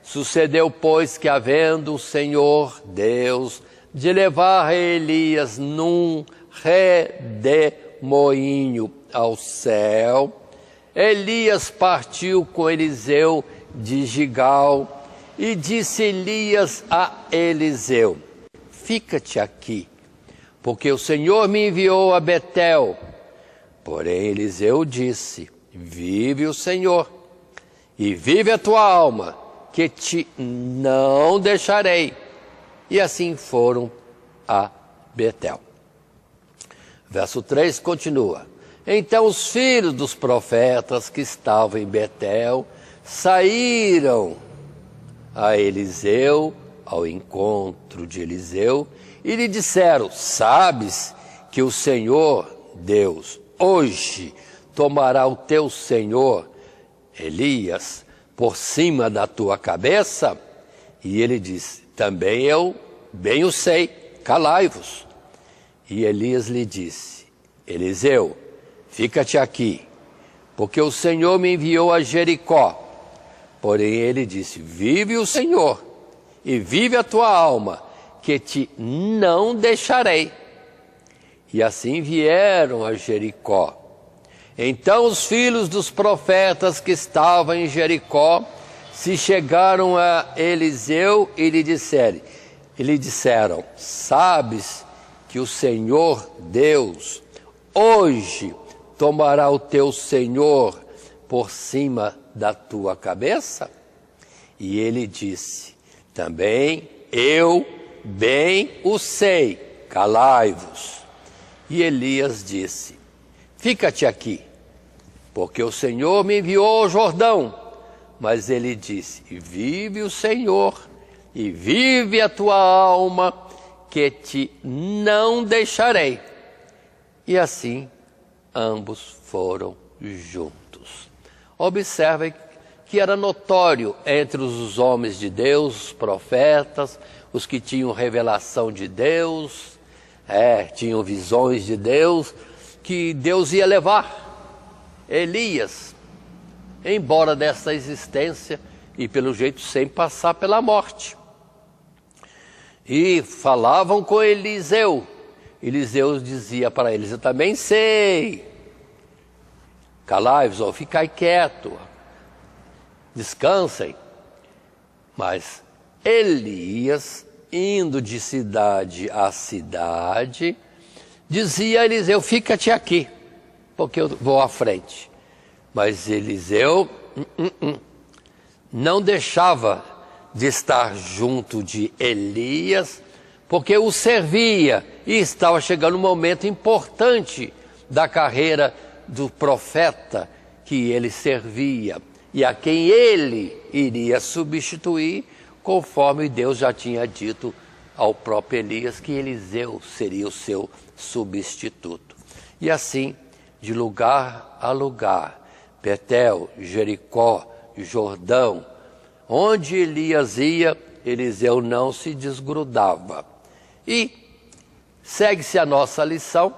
sucedeu, pois, que havendo o Senhor Deus de levar Elias num redemoinho ao céu, Elias partiu com Eliseu de Gigal, e disse Elias a Eliseu: fica-te aqui, porque o Senhor me enviou a Betel. Porém Eliseu disse: vive o Senhor, e vive a tua alma, que te não deixarei. E assim foram a Betel. Verso 3 continua: então os filhos dos profetas que estavam em Betel saíram a Eliseu, ao encontro de Eliseu, e lhe disseram: sabes que o Senhor Deus hoje tomará o teu senhor Elias por cima da tua cabeça? E ele disse: também eu bem o sei, calai-vos. E Elias lhe disse: Eliseu, fica-te aqui, porque o Senhor me enviou a Jericó. Porém ele disse: vive o Senhor, e vive a tua alma, que te não deixarei. E assim vieram a Jericó. Então os filhos dos profetas que estavam em Jericó se chegaram a Eliseu e lhe disseram: sabes que o Senhor Deus hoje tomará o teu senhor por cima da tua cabeça? E ele disse: também eu bem o sei, calai-vos. E Elias disse: fica-te aqui, porque o Senhor me enviou ao Jordão. Mas ele disse: vive o Senhor, e vive a tua alma, que te não deixarei. E assim ambos foram juntos. Observem que era notório entre os homens de Deus, os profetas, os que tinham revelação de Deus, tinham visões de Deus, que Deus ia levar Elias embora dessa existência e pelo jeito sem passar pela morte. E falavam com Eliseu. Eliseu dizia para eles: eu também sei, calai-vos, ou ficai quieto, descansem. Mas Elias, indo de cidade a cidade, dizia a Eliseu: fica-te aqui, porque eu vou à frente. Mas Eliseu não deixava de estar junto de Elias, porque o servia, e estava chegando um momento importante da carreira do profeta que ele servia, e a quem ele iria substituir, conforme Deus já tinha dito ao próprio Elias que Eliseu seria o seu substituto. E assim, de lugar a lugar, Betel, Jericó, Jordão, onde Elias ia, Eliseu não se desgrudava. E segue-se a nossa lição.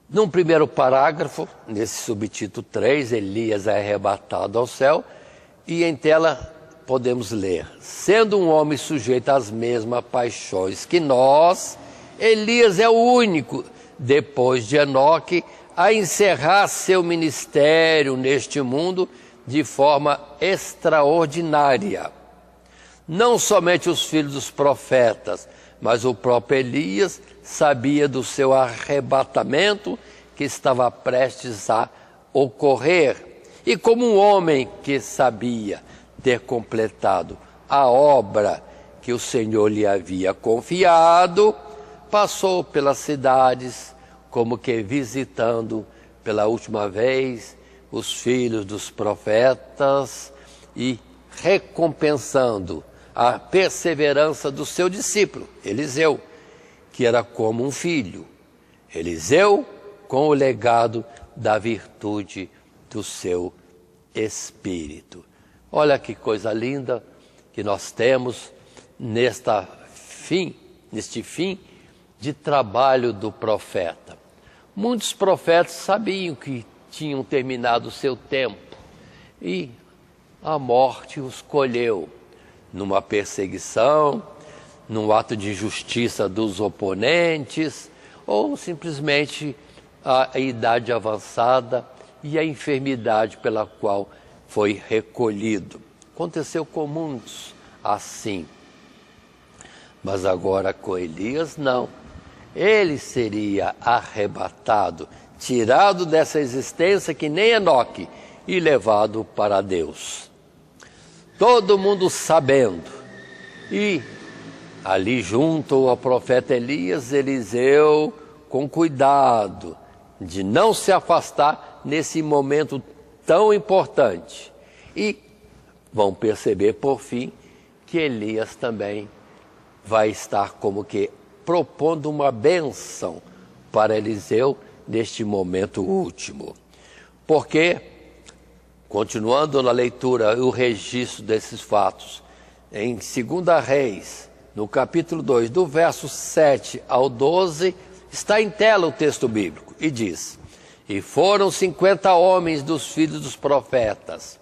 Num primeiro parágrafo, nesse subtítulo 3, Elias é arrebatado ao céu, e em tela podemos ler: sendo um homem sujeito às mesmas paixões que nós, Elias é o único, depois de Enoque, a encerrar seu ministério neste mundo de forma extraordinária. Não somente os filhos dos profetas, mas o próprio Elias sabia do seu arrebatamento que estava prestes a ocorrer. E como um homem que sabia ter completado a obra que o Senhor lhe havia confiado, passou pelas cidades, como que visitando pela última vez os filhos dos profetas e recompensando a perseverança do seu discípulo, Eliseu, que era como um filho. Eliseu com o legado da virtude do seu espírito. Olha que coisa linda que nós temos neste fim de trabalho do profeta. Muitos profetas sabiam que tinham terminado o seu tempo. e a morte os colheu numa perseguição, num ato de injustiça dos oponentes, ou simplesmente a idade avançada e a enfermidade pela qual foi recolhido. Aconteceu com muitos assim. Mas agora com Elias não. Ele seria arrebatado, tirado dessa existência que nem Enoque e levado para Deus. Todo mundo sabendo. E ali junto ao profeta Elias, Eliseu, com cuidado de não se afastar nesse momento tão importante. E vão perceber por fim que Elias também vai estar como que propondo uma bênção para Eliseu neste momento último. Porque, continuando na leitura e o registro desses fatos, em 2 Reis, no capítulo 2, do verso 7 ao 12, está em tela o texto bíblico e diz: E foram 50 homens dos filhos dos profetas,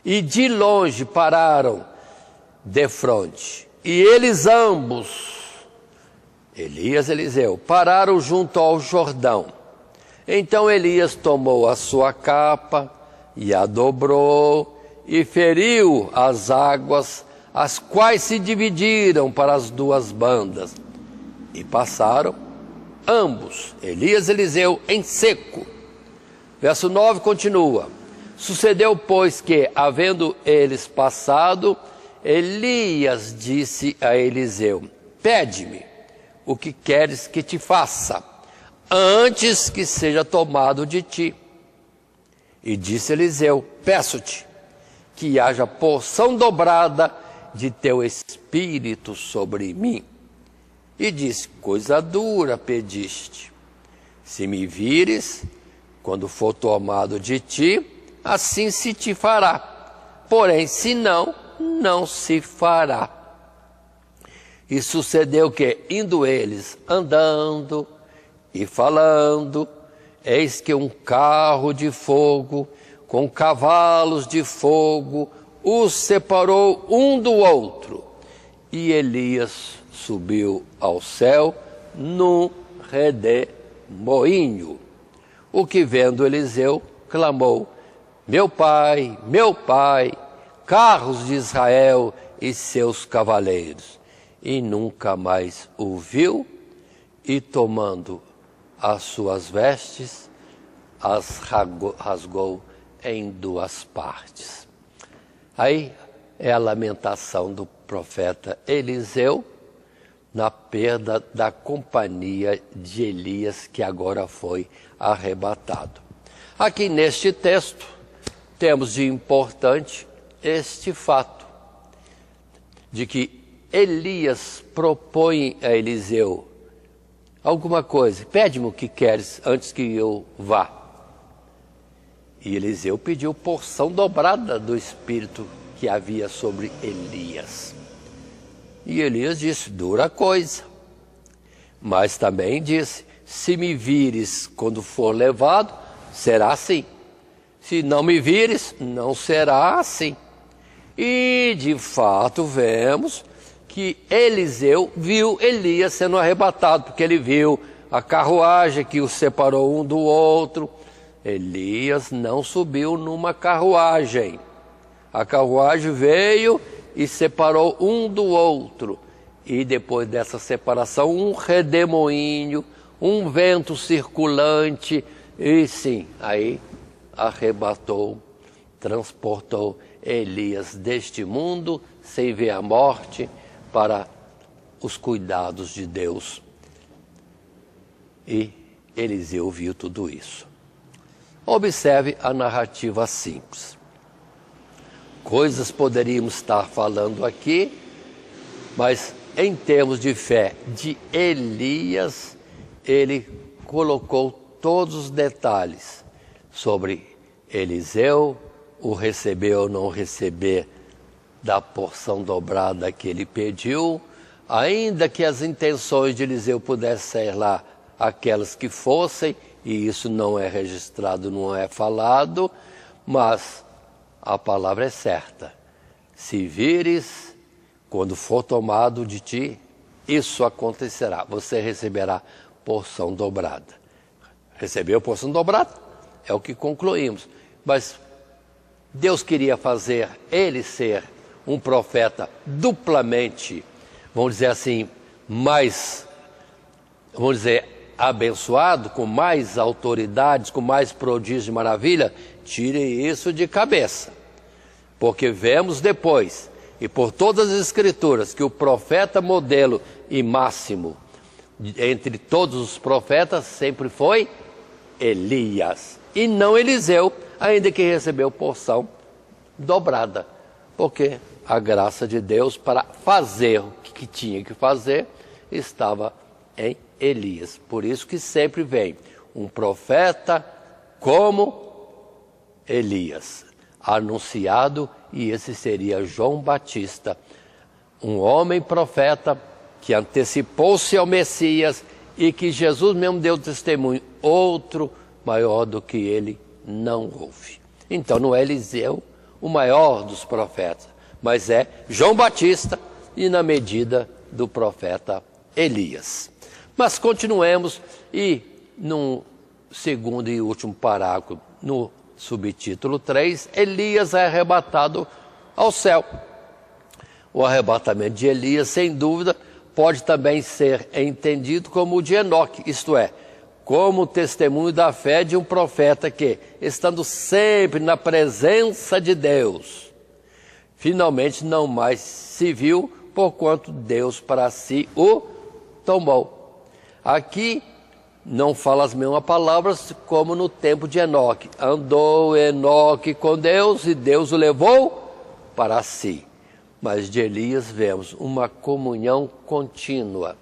e de longe pararam defronte, e eles ambos, Elias e Eliseu, pararam junto ao Jordão. Então Elias tomou a sua capa e a dobrou e feriu as águas, as quais se dividiram para as duas bandas, e passaram ambos, Elias e Eliseu, em seco. Verso 9 continua: Sucedeu, pois, que, havendo eles passado, Elias disse a Eliseu: Pede-me o que queres que te faça, antes que seja tomado de ti. E disse Eliseu: Peço-te que haja porção dobrada de teu espírito sobre mim. E disse: Coisa dura pediste. Se me vires, quando for tomado de ti, assim se te fará. Porém, se não, não se fará. E sucedeu que, indo eles andando e falando, eis que um carro de fogo, com cavalos de fogo, os separou um do outro. E Elias subiu ao céu num redemoinho. O que vendo Eliseu, clamou: Meu pai, carros de Israel e seus cavaleiros. E nunca mais o viu, e tomando as suas vestes, as rasgou em duas partes. Aí é a lamentação do profeta Eliseu na perda da companhia de Elias, que agora foi arrebatado. Aqui neste texto temos de importante este fato de que Elias propõe a Eliseu alguma coisa: pede-me o que queres antes que eu vá. E Eliseu pediu porção dobrada do espírito que havia sobre Elias. E Elias disse: dura coisa. Mas também disse: se me vires quando for levado, será assim. Se não me vires, não será assim. E de fato vemos que Eliseu viu Elias sendo arrebatado, porque ele viu a carruagem que os separou um do outro. Elias não subiu numa carruagem. A carruagem veio e separou um do outro. E depois dessa separação, um redemoinho, um vento circulante, e sim, aí arrebatou, transportou Elias deste mundo, sem ver a morte, para os cuidados de Deus. E Eliseu viu tudo isso. Observe a narrativa simples. Coisas poderíamos estar falando aqui, mas em termos de fé de Elias, ele colocou todos os detalhes sobre Eliseu, o receber ou não receber da porção dobrada que ele pediu, ainda que as intenções de Eliseu pudessem ser lá aquelas que fossem, e isso não é registrado, não é falado, mas a palavra é certa. Se vires, quando for tomado de ti, isso acontecerá. Você receberá porção dobrada. Recebeu porção dobrada? É o que concluímos. Mas Deus queria fazer ele ser um profeta duplamente, vamos dizer assim, mais, vamos dizer, abençoado, com mais autoridades, com mais prodígios de maravilha. Tire isso de cabeça, porque vemos depois, e por todas as escrituras, que o profeta modelo e máximo entre todos os profetas sempre foi Elias, e não Eliseu, ainda que recebeu porção dobrada, porque a graça de Deus para fazer o que tinha que fazer estava em Elias. Por isso que sempre vem um profeta como Elias, anunciado, e esse seria João Batista, um homem profeta que antecipou-se ao Messias e que Jesus mesmo deu testemunho, outro maior do que ele não houve. Então não é Eliseu o maior dos profetas, mas é João Batista, e na medida do profeta Elias. Mas continuemos, e no segundo e último parágrafo, no subtítulo 3, Elias é arrebatado ao céu. O arrebatamento de Elias, sem dúvida, pode também ser entendido como o de Enoque, isto é, como testemunho da fé de um profeta que, estando sempre na presença de Deus, finalmente não mais se viu, porquanto Deus para si o tomou. Aqui não fala as mesmas palavras como no tempo de Enoque. Andou Enoque com Deus e Deus o levou para si. Mas de Elias vemos uma comunhão contínua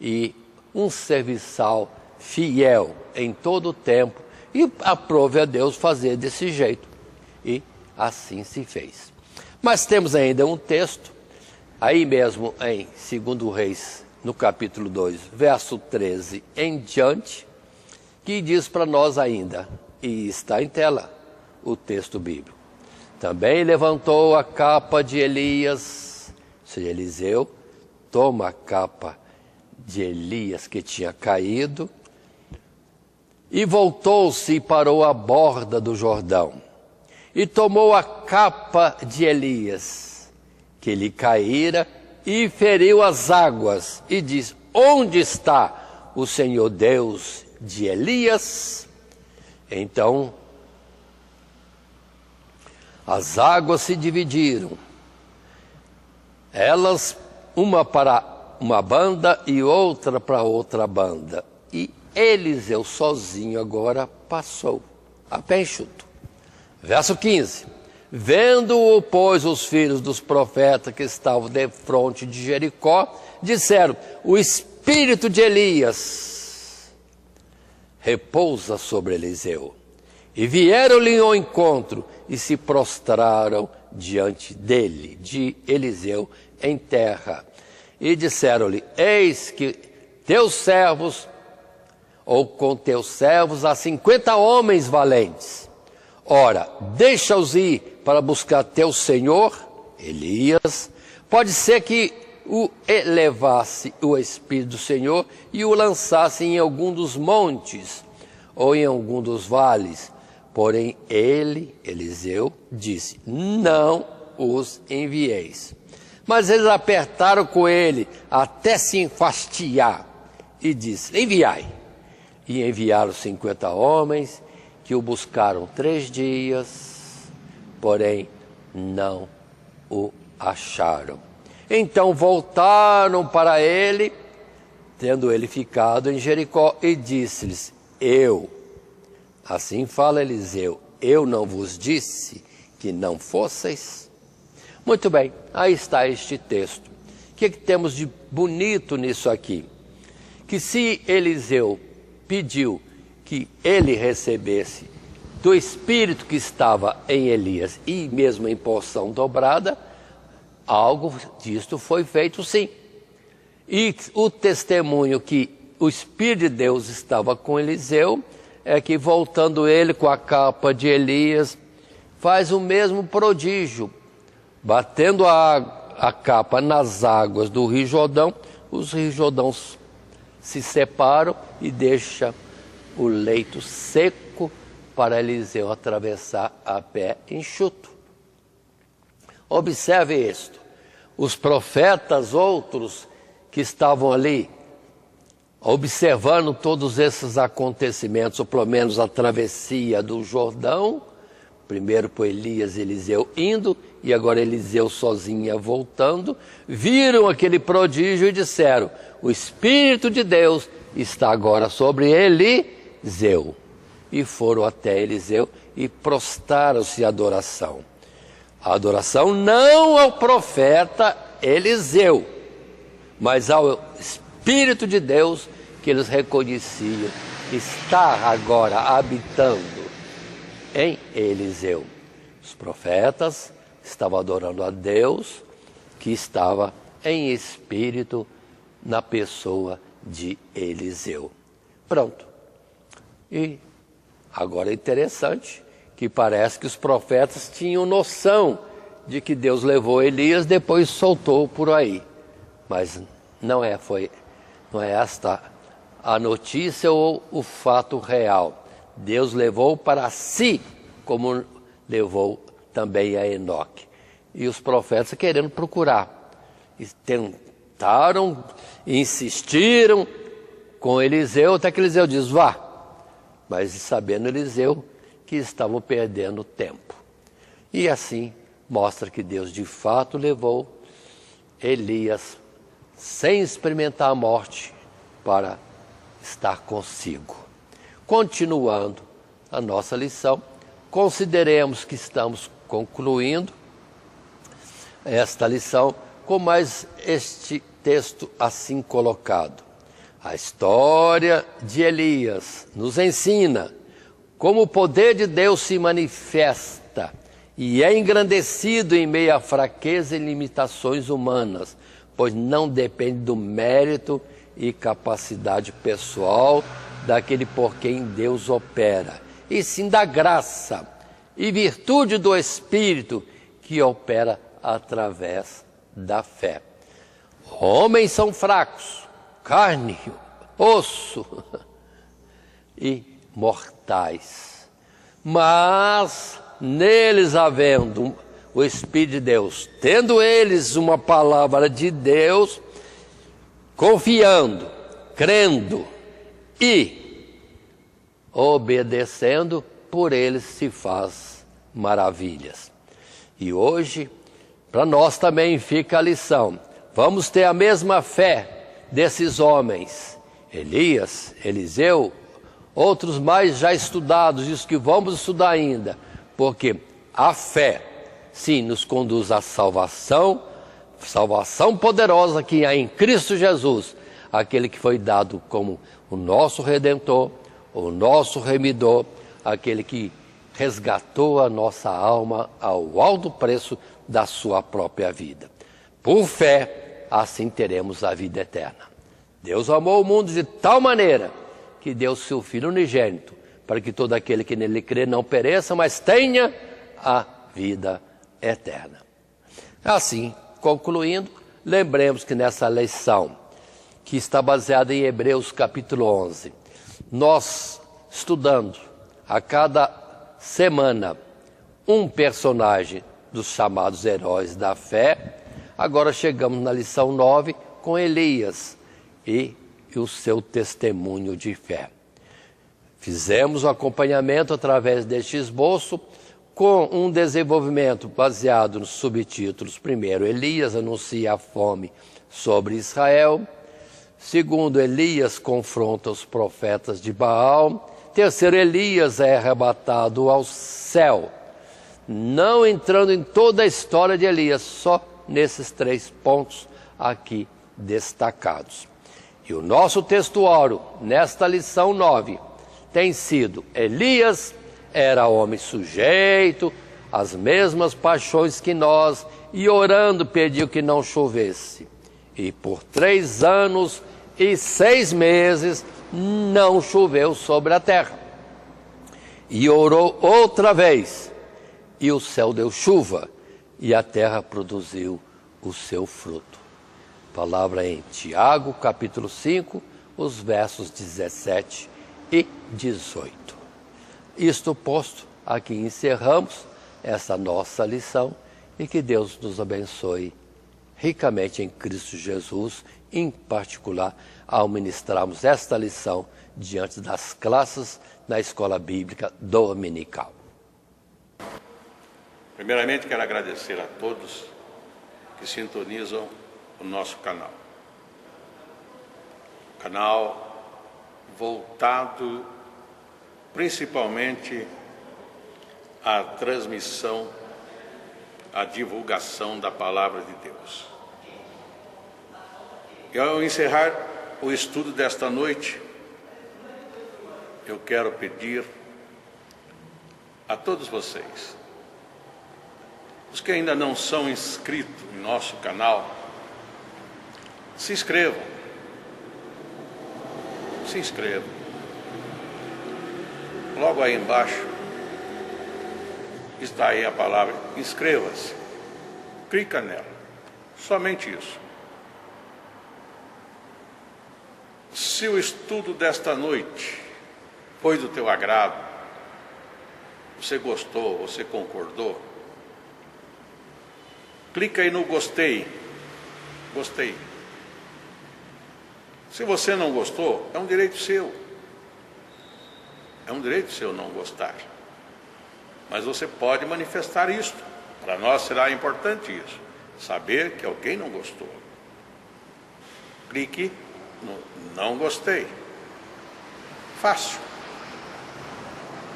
e um serviçal fiel em todo o tempo, e aprove a Deus fazer desse jeito. E assim se fez. Mas temos ainda um texto, aí mesmo em 2 Reis, no capítulo 2, verso 13 em diante, que diz para nós ainda, e está em tela o texto bíblico. Também levantou a capa de Elias, ou seja, Eliseu toma a capa de Elias que tinha caído, e voltou-se e parou à borda do Jordão, e tomou a capa de Elias, que lhe caíra, e feriu as águas, e diz: onde está o Senhor Deus de Elias? Então as águas se dividiram, elas uma para uma banda e outra para outra banda, e Eliseu sozinho agora passou a pé enxuto. Verso 15: vendo-o, pois, os filhos dos profetas que estavam defronte de Jericó, disseram: o espírito de Elias repousa sobre Eliseu. E vieram-lhe ao encontro e se prostraram diante dele, de Eliseu, em terra. E disseram-lhe: eis que teus servos, ou com teus servos, há 50 homens valentes. Ora, deixa-os ir para buscar teu senhor, Elias. Pode ser que o elevasse o Espírito do Senhor e o lançasse em algum dos montes ou em algum dos vales. Porém ele, Eliseu, disse: não os envieis. Mas eles apertaram com ele até se enfastiar e disse: enviai. E enviaram 50 homens, que o buscaram 3 dias, porém não o acharam. Então voltaram para ele, tendo ele ficado em Jericó, e disse-lhes: assim fala Eliseu, eu não vos disse que não fosseis? Muito bem, aí está este texto. O que temos de bonito nisso aqui? Que se Eliseu pediu que ele recebesse do Espírito que estava em Elias e mesmo em porção dobrada, algo disto foi feito sim. E o testemunho que o Espírito de Deus estava com Eliseu é que, voltando ele com a capa de Elias, faz o mesmo prodígio, batendo a capa nas águas do Rio Jordão. Os rios Jordãos se separam e deixa o leito seco para Eliseu atravessar a pé enxuto. Observe isto. Os profetas outros que estavam ali, observando todos esses acontecimentos, ou pelo menos a travessia do Jordão, primeiro por Elias e Eliseu indo, e agora Eliseu sozinha voltando, viram aquele prodígio e disseram: o Espírito de Deus está agora sobre Eliseu. E foram até Eliseu e prostraram-se em adoração. A adoração não ao profeta Eliseu, mas ao Espírito de Deus que eles reconheciam estar agora habitando em Eliseu. Os profetas estavam adorando a Deus que estava em espírito na pessoa de Eliseu. Pronto. E agora é interessante que parece que os profetas tinham noção de que Deus levou Elias, depois soltou por aí. Mas não é esta a notícia ou o fato real. Deus levou para si, como levou também a Enoque. E os profetas querendo procurar, e tentaram, insistiram com Eliseu, até que Eliseu diz: vá. Mas sabendo Eliseu que estavam perdendo tempo. E assim mostra que Deus de fato levou Elias sem experimentar a morte para estar consigo. Continuando a nossa lição, consideremos que estamos concluindo esta lição com mais este texto assim colocado. A história de Elias nos ensina como o poder de Deus se manifesta e é engrandecido em meio à fraqueza e limitações humanas, pois não depende do mérito e capacidade pessoal daquele por quem Deus opera, e sim da graça e virtude do Espírito que opera através da fé. Homens são fracos, carne, osso e mortais, mas neles havendo o Espírito de Deus, tendo eles uma palavra de Deus, confiando, crendo e obedecendo, por eles se faz maravilhas. E hoje, para nós também fica a lição. Vamos ter a mesma fé desses homens, Elias, Eliseu, outros mais já estudados, e os que vamos estudar ainda, porque a fé, sim, nos conduz à salvação, salvação poderosa que há em Cristo Jesus, aquele que foi dado como o nosso Redentor, o nosso Remidor, aquele que resgatou a nossa alma ao alto preço da sua própria vida. Por fé, assim teremos a vida eterna. Deus amou o mundo de tal maneira que deu seu Filho unigênito, para que todo aquele que nele crê não pereça, mas tenha a vida eterna. Assim, concluindo, lembremos que nessa lição, que está baseada em Hebreus capítulo 11, nós estudando a cada semana um personagem dos chamados heróis da fé, agora chegamos na lição 9 com Elias e o seu testemunho de fé. Fizemos o acompanhamento através deste esboço com um desenvolvimento baseado nos subtítulos. Primeiro, Elias anuncia a fome sobre Israel. Segundo, Elias confronta os profetas de Baal. Terceiro, Elias é arrebatado ao céu. Não entrando em toda a história de Elias, só nesses 3 pontos aqui destacados. E o nosso textuário, nesta lição 9, tem sido: Elias era homem sujeito às mesmas paixões que nós, e orando pediu que não chovesse. E por 3 anos e 6 meses não choveu sobre a terra. E orou outra vez, E o céu deu chuva, e a terra produziu o seu fruto. Palavra em Tiago, capítulo 5, os versos 17 e 18. Isto posto, aqui encerramos essa nossa lição e que Deus nos abençoe ricamente em Cristo Jesus, em particular ao ministrarmos esta lição diante das classes na Escola Bíblica Dominical. Primeiramente, quero agradecer a todos que sintonizam o nosso canal. Canal voltado principalmente à transmissão, à divulgação da Palavra de Deus. E ao encerrar o estudo desta noite, eu quero pedir a todos vocês, os que ainda não são inscritos em nosso canal, se inscrevam. Se inscrevam. Logo aí embaixo está aí a palavra inscreva-se. Clica nela. Somente isso. Se o estudo desta noite foi do teu agrado, você gostou, você concordou, clica aí no gostei. Gostei. Se você não gostou, é um direito seu. É um direito seu não gostar. Mas você pode manifestar isso. Para nós será importante isso. Saber que alguém não gostou. Clique no não gostei. Fácil.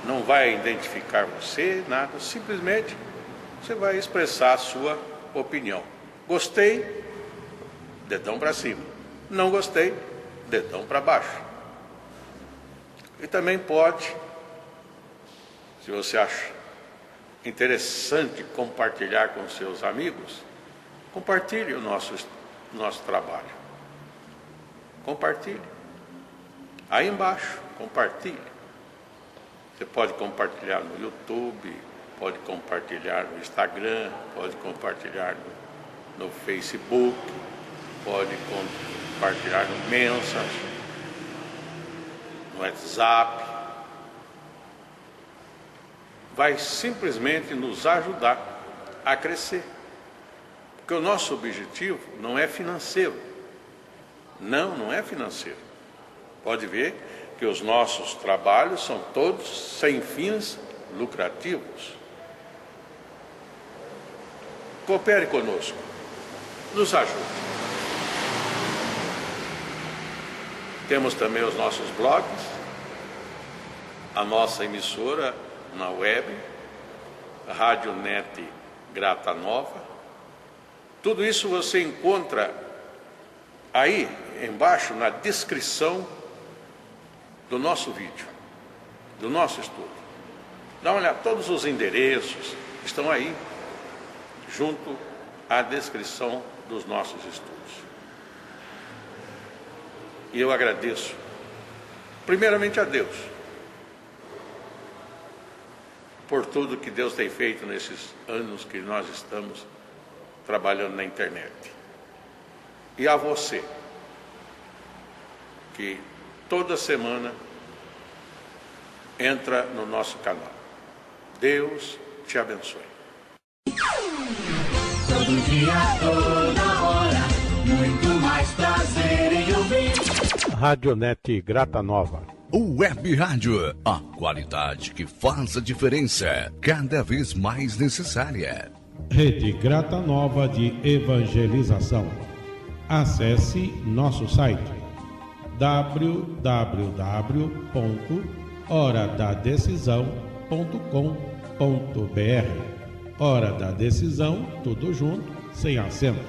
Não vai identificar você, nada. Simplesmente você vai expressar a sua opinião. Gostei, dedão para cima. Não gostei, dedão para baixo. E também pode, se você acha interessante compartilhar com seus amigos, compartilhe o nosso trabalho. Compartilhe. Aí embaixo, compartilhe. Você pode compartilhar no YouTube, pode compartilhar no Instagram, pode compartilhar no Facebook, pode compartilhar no Messenger, no WhatsApp. Vai simplesmente nos ajudar a crescer. Porque o nosso objetivo não é financeiro. Não é financeiro. Pode ver que os nossos trabalhos são todos sem fins lucrativos. Coopere conosco. Nos ajude. Temos também os nossos blogs, a nossa emissora na web, a Rádio Net Grata Nova. Tudo isso você encontra aí embaixo na descrição do nosso vídeo, do nosso estudo. Dá uma olhada, todos os endereços estão aí, junto à descrição dos nossos estudos. E eu agradeço, primeiramente a Deus, por tudo que Deus tem feito nesses anos que nós estamos trabalhando na internet. E a você, que toda semana entra no nosso canal. Deus te abençoe. Todo dia, toda hora, muito mais prazer em ouvir. Radionet Grata Nova. Web Rádio, a qualidade que faz a diferença, cada vez mais necessária. Rede Grata Nova de Evangelização. Acesse nosso site www.horadadecisão.com.br. Hora da Decisão, tudo junto, sem acento.